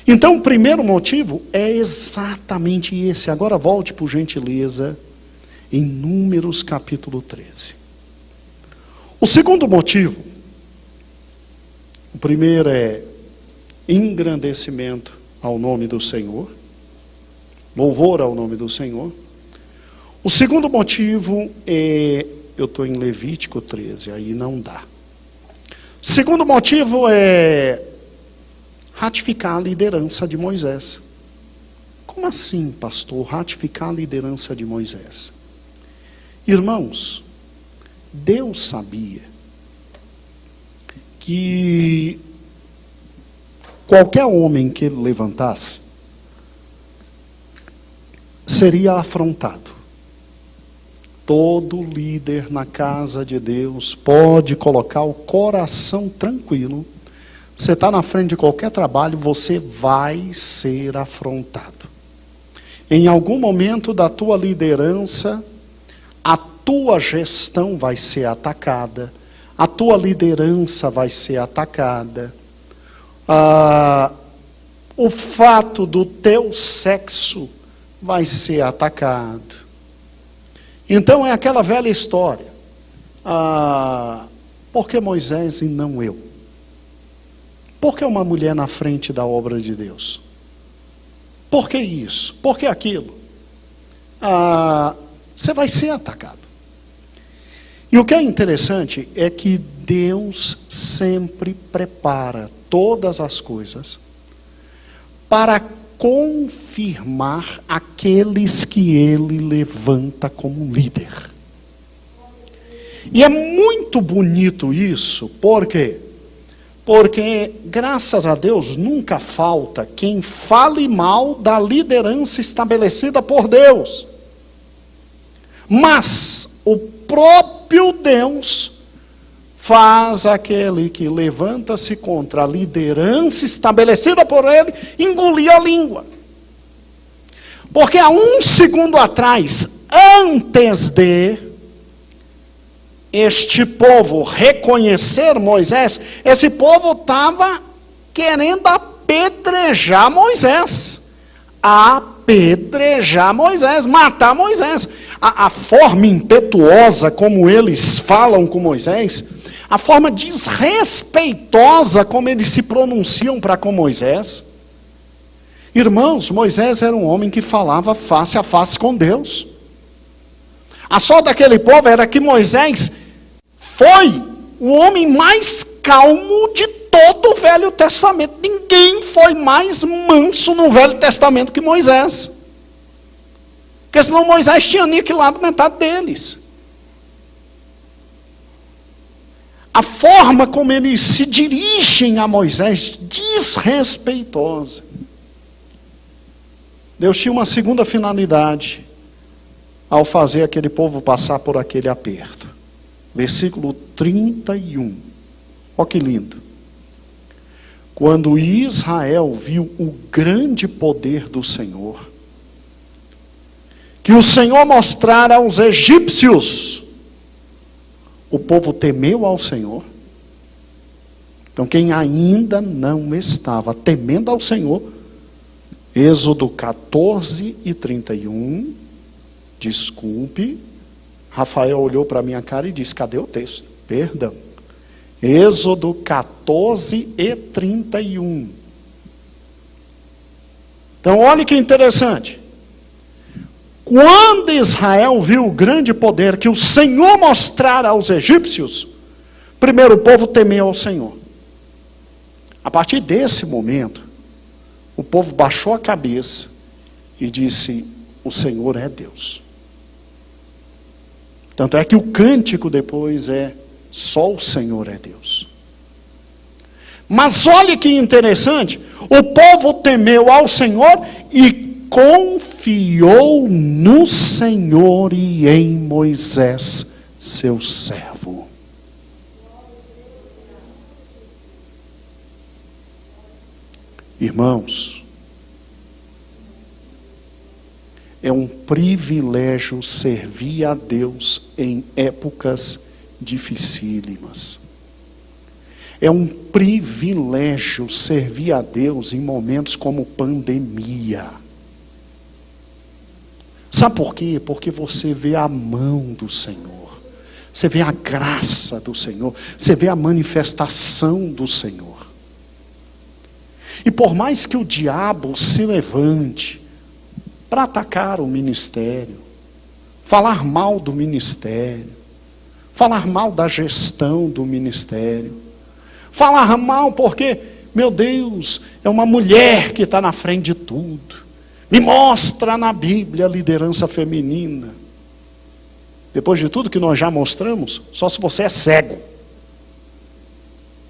Então, o primeiro motivo é exatamente esse. Agora volte, por gentileza, em Números capítulo 13. O segundo motivo, o primeiro é engrandecimento ao nome do Senhor, louvor ao nome do Senhor. O segundo motivo é, eu estou em Levítico 13, aí não dá. O segundo motivo é ratificar a liderança de Moisés. Como assim, pastor, ratificar a liderança de Moisés? Irmãos, Deus sabia que qualquer homem que ele levantasse seria afrontado. Todo líder na casa de Deus pode colocar o coração tranquilo. Você está na frente de qualquer trabalho, você vai ser afrontado. Em algum momento da tua liderança, a tua gestão vai ser atacada, a tua liderança vai ser atacada, o fato do teu sexo vai ser atacado. Então é aquela velha história, por que Moisés e não eu? Por que uma mulher na frente da obra de Deus? Por que isso? Por que aquilo? Você vai ser atacado. E o que é interessante é que Deus sempre prepara todas as coisas para confirmar aqueles que Ele levanta como líder. E é muito bonito isso, por quê? Porque, graças a Deus, nunca falta quem fale mal da liderança estabelecida por Deus. Mas o próprio Deus faz aquele que levanta-se contra a liderança estabelecida por Ele engolir a língua. Porque há um segundo atrás, antes de este povo reconhecer Moisés, esse povo estava querendo apedrejar Moisés. Apedrejar Moisés, matar Moisés. A forma impetuosa como eles falam com Moisés, a forma desrespeitosa como eles se pronunciam para com Moisés. Irmãos, Moisés era um homem que falava face a face com Deus. A sorte daquele povo era que Moisés foi o homem mais calmo de todo o Velho Testamento. Ninguém foi mais manso no Velho Testamento que Moisés. Porque senão Moisés tinha aniquilado metade deles. A forma como eles se dirigem a Moisés, desrespeitosa. Deus tinha uma segunda finalidade ao fazer aquele povo passar por aquele aperto. Versículo 31. Olha que lindo. Quando Israel viu o grande poder do Senhor, que o Senhor mostrara aos egípcios, o povo temeu ao Senhor. Então, quem ainda não estava temendo ao Senhor, Êxodo 14 e 31, desculpe, Rafael olhou para a minha cara e disse, cadê o texto? Perdão. Êxodo 14 e 31. Então, olha que interessante. Quando Israel viu o grande poder que o Senhor mostrara aos egípcios, primeiro o povo temeu ao Senhor. A partir desse momento, o povo baixou a cabeça e disse, o Senhor é Deus. Tanto é que o cântico depois é, só o Senhor é Deus. Mas olha que interessante, o povo temeu ao Senhor e confiou no Senhor e em Moisés, seu servo. Irmãos, é um privilégio servir a Deus em épocas dificílimas. É um privilégio servir a Deus em momentos como pandemia. Sabe por quê? Porque você vê a mão do Senhor. Você vê a graça do Senhor. Você vê a manifestação do Senhor. E por mais que o diabo se levante para atacar o ministério, falar mal do ministério, falar mal da gestão do ministério, falar mal porque, meu Deus, é uma mulher que está na frente de tudo. Me mostra na Bíblia a liderança feminina. Depois de tudo que nós já mostramos, só se você é cego.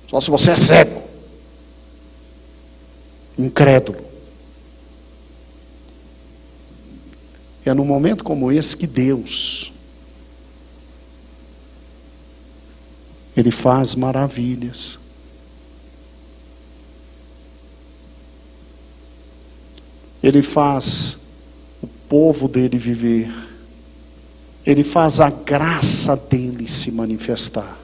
Só se você é cego. Incrédulo. É num momento como esse que Deus, Ele faz maravilhas. Ele faz o povo dele viver. Ele faz a graça dele se manifestar.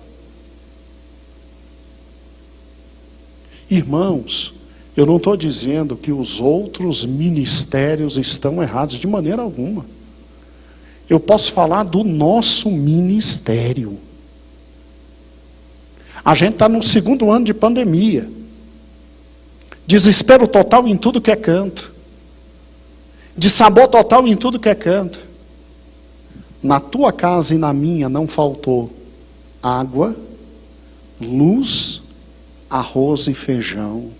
Irmãos, eu não estou dizendo que os outros ministérios estão errados de maneira alguma. Eu posso falar do nosso ministério. A gente está no 2º ano de pandemia. Desespero total em tudo que é canto. Dissabor total em tudo que é canto. Na tua casa e na minha não faltou água, luz, arroz e feijão.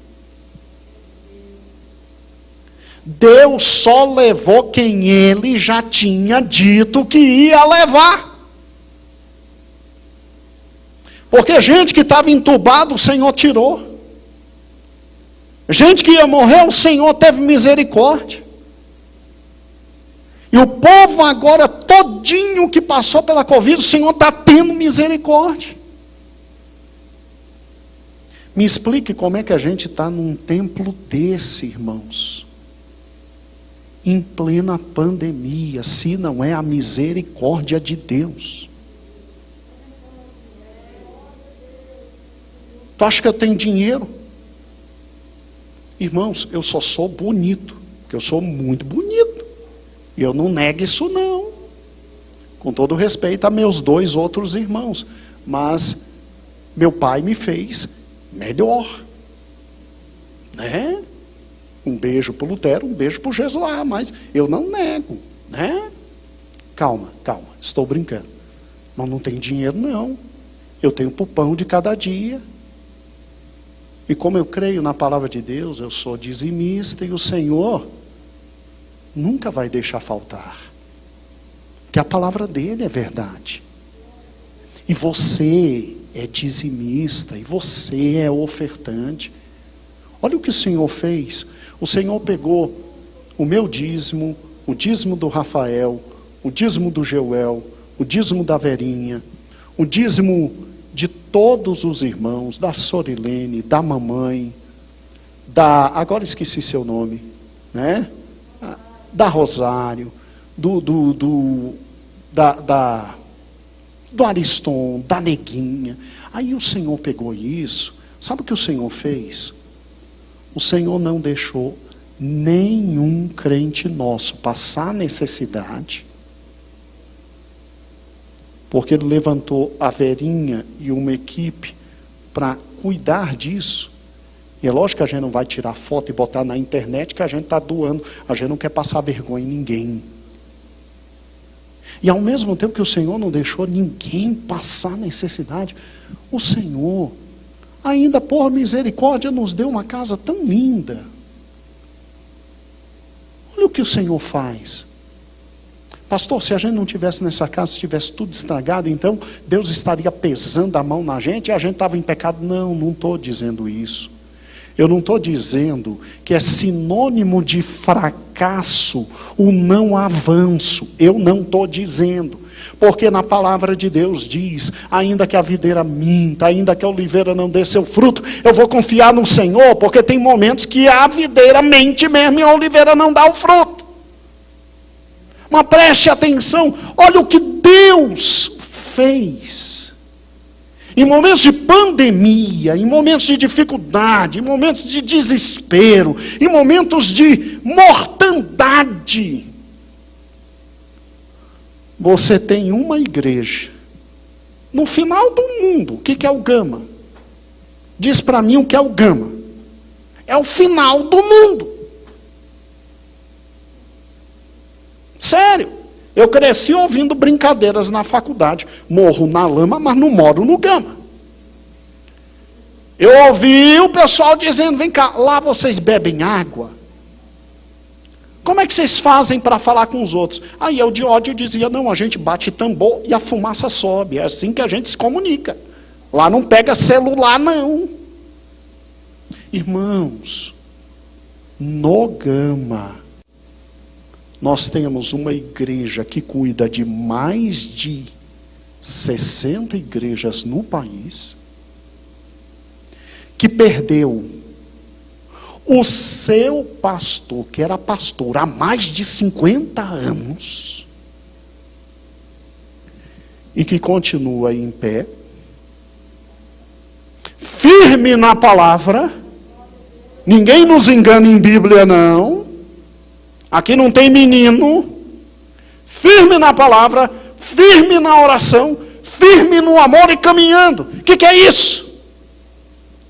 Deus só levou quem Ele já tinha dito que ia levar. Porque gente que estava entubada, o Senhor tirou. Gente que ia morrer, o Senhor teve misericórdia. E o povo agora, todinho que passou pela Covid, o Senhor está tendo misericórdia. Me explique como é que a gente está num templo desse, irmãos. Em plena pandemia, se não é a misericórdia de Deus. Tu acha que eu tenho dinheiro? Irmãos, eu só sou bonito, porque eu sou muito bonito. E eu não nego isso não. Com todo respeito a meus 2 outros irmãos. Mas meu pai me fez melhor. Né? Um beijo para o Lutero, um beijo para o Jesuá, mas eu não nego, né? Calma, estou brincando. Mas não tenho dinheiro não. Eu tenho para o pão de cada dia. E como eu creio na palavra de Deus, eu sou dizimista e o Senhor nunca vai deixar faltar. Porque a palavra dele é verdade. E você é dizimista, e você é ofertante. Olha o que o Senhor fez. O Senhor pegou o meu dízimo, o dízimo do Rafael, o dízimo do Joel, o dízimo da Verinha, o dízimo de todos os irmãos, da Sorilene, da mamãe, agora esqueci seu nome, né? Da Rosário, do Ariston, da Neguinha. Aí o Senhor pegou isso. Sabe o que o Senhor fez? O Senhor não deixou nenhum crente nosso passar necessidade, porque Ele levantou a Verinha e uma equipe para cuidar disso. E é lógico que a gente não vai tirar foto e botar na internet que a gente está doando. A gente não quer passar vergonha em ninguém. E ao mesmo tempo que o Senhor não deixou ninguém passar necessidade, o Senhor ainda por misericórdia nos deu uma casa tão linda. Olha o que o Senhor faz. Pastor, se a gente não tivesse nessa casa, se tivesse tudo estragado, então Deus estaria pesando a mão na gente e a gente estava em pecado. Não estou dizendo isso. Eu não estou dizendo que é sinônimo de fracasso o não avanço. Eu não estou dizendo. Porque na palavra de Deus diz, ainda que a videira minta, ainda que a oliveira não dê seu fruto, eu vou confiar no Senhor, porque tem momentos que a videira mente mesmo e a oliveira não dá o fruto. Mas preste atenção, olha o que Deus fez. Em momentos de pandemia, em momentos de dificuldade, em momentos de desespero, em momentos de mortandade, você tem uma igreja no final do mundo. O que é o Gama? Diz para mim o que é o Gama. É o final do mundo. Sério. Eu cresci ouvindo brincadeiras na faculdade. Morro na lama, mas não moro no Gama. Eu ouvi o pessoal dizendo, vem cá, lá vocês bebem água? Como é que vocês fazem para falar com os outros? Aí eu de ódio dizia, não, a gente bate tambor e a fumaça sobe. É assim que a gente se comunica. Lá não pega celular, não. Irmãos, no Gama, nós temos uma igreja que cuida de mais de 60 igrejas no país, que perdeu o seu pastor, que era pastor há mais de 50 anos, e que continua em pé, firme na palavra. Ninguém nos engana em Bíblia, não. Aqui não tem menino. Firme na palavra, firme na oração, firme no amor e caminhando. O que é isso?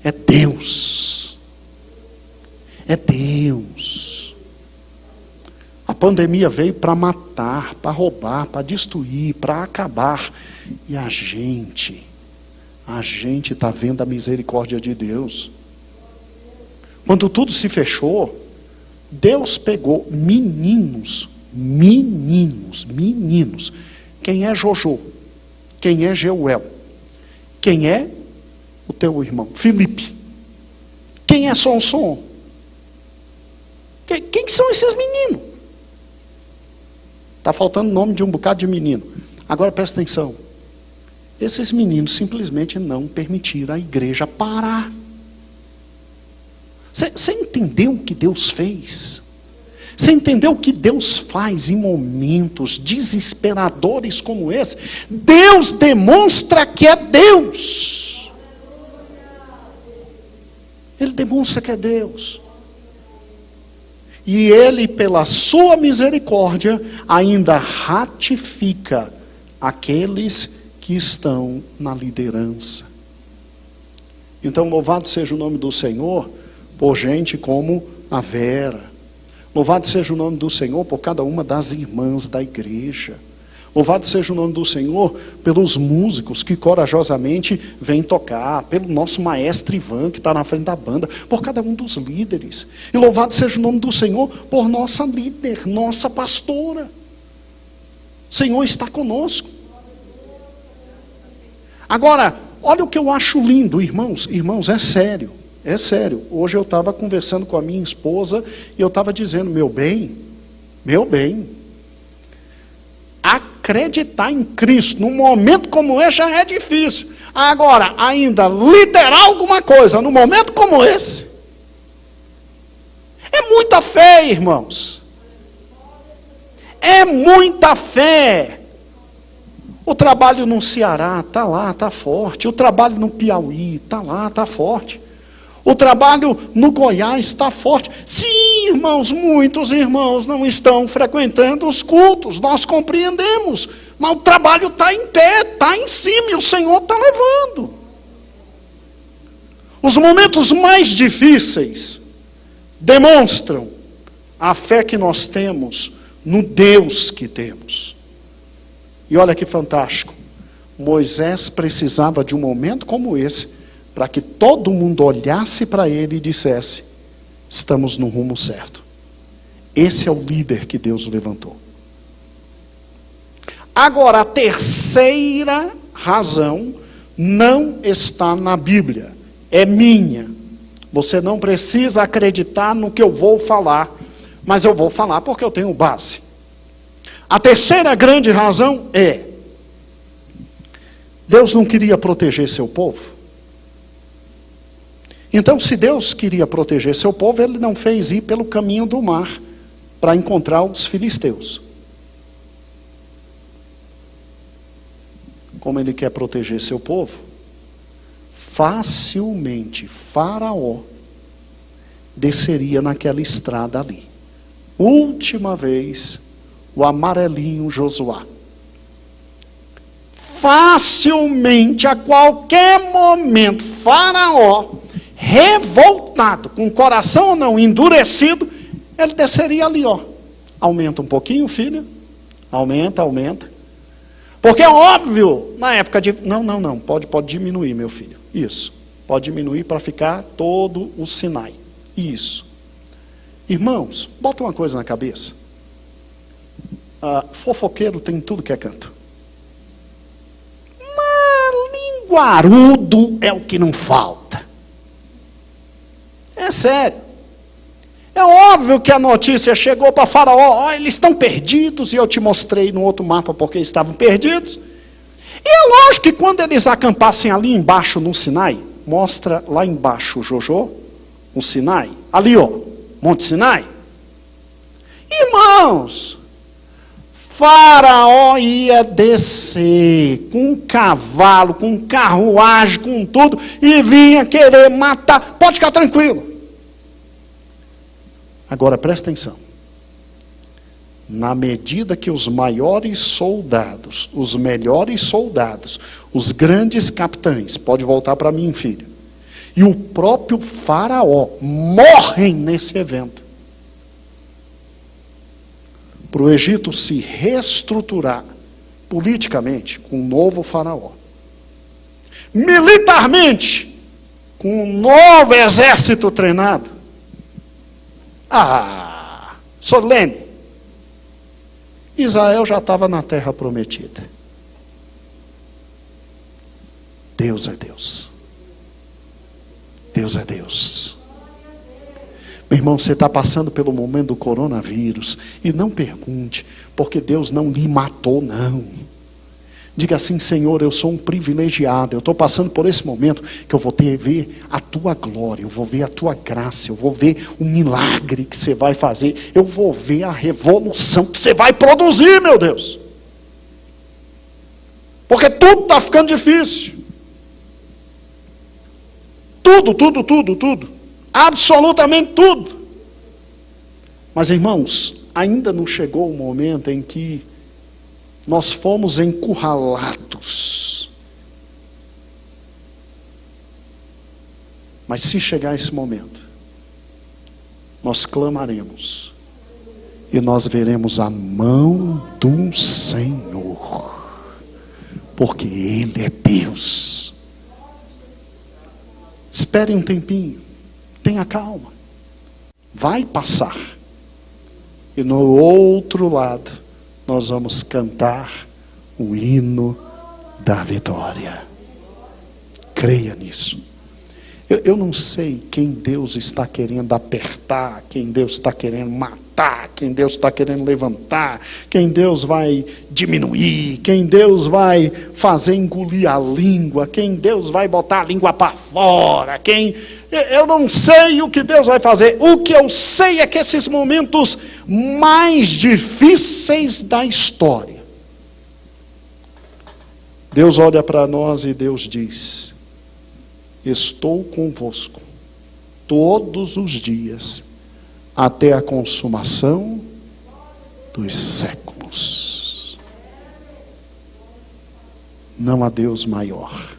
É Deus. É Deus. A pandemia veio para matar, para roubar, para destruir, para acabar. E a gente está vendo a misericórdia de Deus. Quando tudo se fechou, Deus pegou meninos. Quem é Jojo? Quem é Jeuel? Quem é o teu irmão? Felipe. Quem é Sonson? Quem que são esses meninos? Está faltando o nome de um bocado de menino. Agora presta atenção. Esses meninos simplesmente não permitiram a igreja parar. Você entendeu o que Deus fez? Você entendeu o que Deus faz em momentos desesperadores como esse? Deus demonstra que é Deus. Ele demonstra que é Deus. E Ele, pela sua misericórdia, ainda ratifica aqueles que estão na liderança. Então, louvado seja o nome do Senhor por gente como a Vera. Louvado seja o nome do Senhor por cada uma das irmãs da igreja. Louvado seja o nome do Senhor pelos músicos que corajosamente vêm tocar, pelo nosso maestro Ivan, que está na frente da banda, por cada um dos líderes. E louvado seja o nome do Senhor por nossa líder, nossa pastora. O Senhor está conosco. Agora, olha o que eu acho lindo, irmãos, é sério. É sério, hoje eu estava conversando com a minha esposa e eu estava dizendo, meu bem, acreditar em Cristo num momento como esse já é difícil. Agora, ainda liderar alguma coisa num momento como esse, é muita fé, irmãos. É muita fé. O trabalho no Ceará está lá, está forte. O trabalho no Piauí está lá, está forte. O trabalho no Goiás está forte. Sim, irmãos, muitos irmãos não estão frequentando os cultos, nós compreendemos. Mas o trabalho está em pé, está em cima e o Senhor está levando. Os momentos mais difíceis demonstram a fé que nós temos no Deus que temos. E olha que fantástico. Moisés precisava de um momento como esse para que todo mundo olhasse para ele e dissesse, estamos no rumo certo. Esse é o líder que Deus levantou. Agora, a terceira razão não está na Bíblia, é minha. Você não precisa acreditar no que eu vou falar, mas eu vou falar porque eu tenho base. A terceira grande razão é: Deus não queria proteger seu povo. Então, se Deus queria proteger seu povo, Ele não fez ir pelo caminho do mar para encontrar os filisteus. Como Ele quer proteger seu povo, facilmente Faraó desceria naquela estrada ali. Última vez, o amarelinho Josué. Facilmente, a qualquer momento, Faraó, revoltado, com o coração ou não endurecido, ele desceria ali, ó. Aumenta um pouquinho, filho. Aumenta. Porque é óbvio, na época de... Não, pode diminuir, meu filho. Isso. Pode diminuir para ficar todo o Sinai. Isso. Irmãos, bota uma coisa na cabeça. Fofoqueiro tem tudo que é canto. Mas linguarudo é o que não falta. É sério. É óbvio que a notícia chegou para Faraó: eles estão perdidos, e eu te mostrei no outro mapa porque estavam perdidos. E é lógico que quando eles acampassem ali embaixo no Sinai, mostra lá embaixo, Jojo, o Sinai, ali ó, Monte Sinai. Irmãos, Faraó ia descer com um cavalo, com carruagem, com tudo, e vinha querer matar. Pode ficar tranquilo. Agora presta atenção. Na medida que os maiores soldados, os melhores soldados, os grandes capitães, pode voltar para mim, filho, e o próprio Faraó morrem nesse evento, para o Egito se reestruturar politicamente com um novo Faraó, militarmente com um novo exército treinado. Solene, Israel já estava na terra prometida. Deus é Deus. Deus é Deus. Meu irmão, você está passando pelo momento do coronavírus, e não pergunte, porque Deus não lhe matou, não. Diga assim: Senhor, eu sou um privilegiado, eu estou passando por esse momento que eu vou ver a tua glória, eu vou ver a tua graça, eu vou ver o milagre que você vai fazer, eu vou ver a revolução que você vai produzir, meu Deus. Porque tudo está ficando difícil. Tudo. Absolutamente tudo. Mas, irmãos, ainda não chegou o momento em que nós fomos encurralados. Mas se chegar esse momento, nós clamaremos e nós veremos a mão do Senhor, porque Ele é Deus. Espere um tempinho, tenha calma, vai passar. E no outro lado, nós vamos cantar o hino da vitória. Creia nisso. Eu não sei quem Deus está querendo apertar, quem Deus está querendo matar, quem Deus está querendo levantar, quem Deus vai diminuir, quem Deus vai fazer engolir a língua, quem Deus vai botar a língua para fora, eu não sei o que Deus vai fazer. O que eu sei é que esses momentos mais difíceis da história, Deus olha para nós e Deus diz: estou convosco todos os dias, até a consumação dos séculos. Não há Deus maior,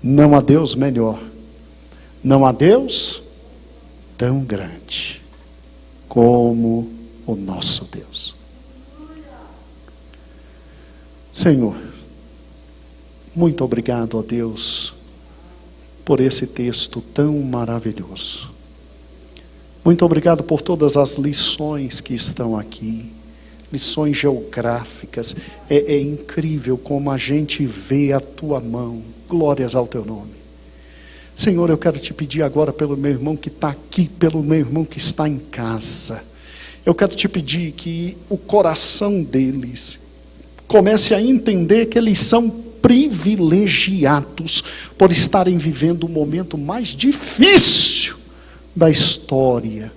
não há Deus melhor, não há Deus tão grande como o nosso Deus. Senhor, muito obrigado, ó Deus, por esse texto tão maravilhoso. Muito obrigado por todas as lições que estão aqui, lições geográficas. É incrível como a gente vê a tua mão. Glórias ao teu nome. Senhor, eu quero te pedir agora pelo meu irmão que está aqui, pelo meu irmão que está em casa. Eu quero te pedir que o coração deles comece a entender que eles são privilegiados por estarem vivendo o momento mais difícil da história.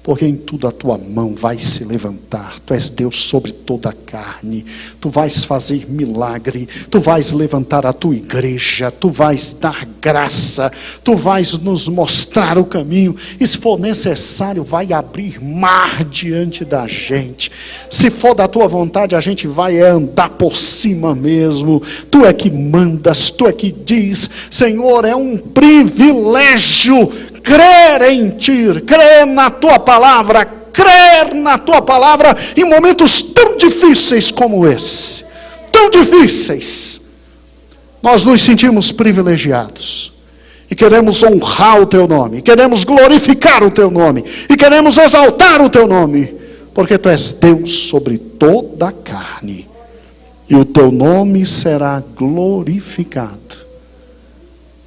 Porque em tudo a tua mão vai se levantar. Tu és Deus sobre toda a carne. Tu vais fazer milagre. Tu vais levantar a tua igreja. Tu vais dar graça. Tu vais nos mostrar o caminho. E se for necessário, vai abrir mar diante da gente. Se for da tua vontade, a gente vai andar por cima mesmo. Tu é que mandas. Tu é que diz. Senhor, é um privilégio crer em ti, crer na tua palavra, crer na tua palavra em momentos tão difíceis como esse, tão difíceis. Nós nos sentimos privilegiados e queremos honrar o teu nome, queremos glorificar o teu nome e queremos exaltar o teu nome, porque tu és Deus sobre toda a carne e o teu nome será glorificado.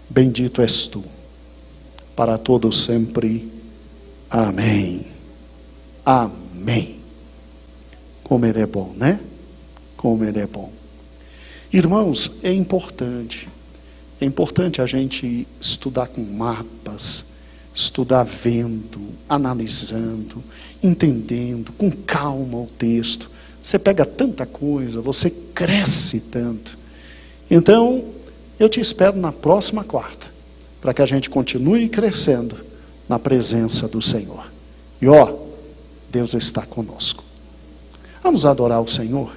Bendito és tu, para todos sempre. Amém. Amém. Como ele é bom, né? Como ele é bom. Irmãos, é importante a gente estudar com mapas, estudar vendo, analisando, entendendo, com calma o texto. Você pega tanta coisa, você cresce tanto. Então, eu te espero na próxima quarta, para que a gente continue crescendo na presença do Senhor. E Deus está conosco. Vamos adorar o Senhor.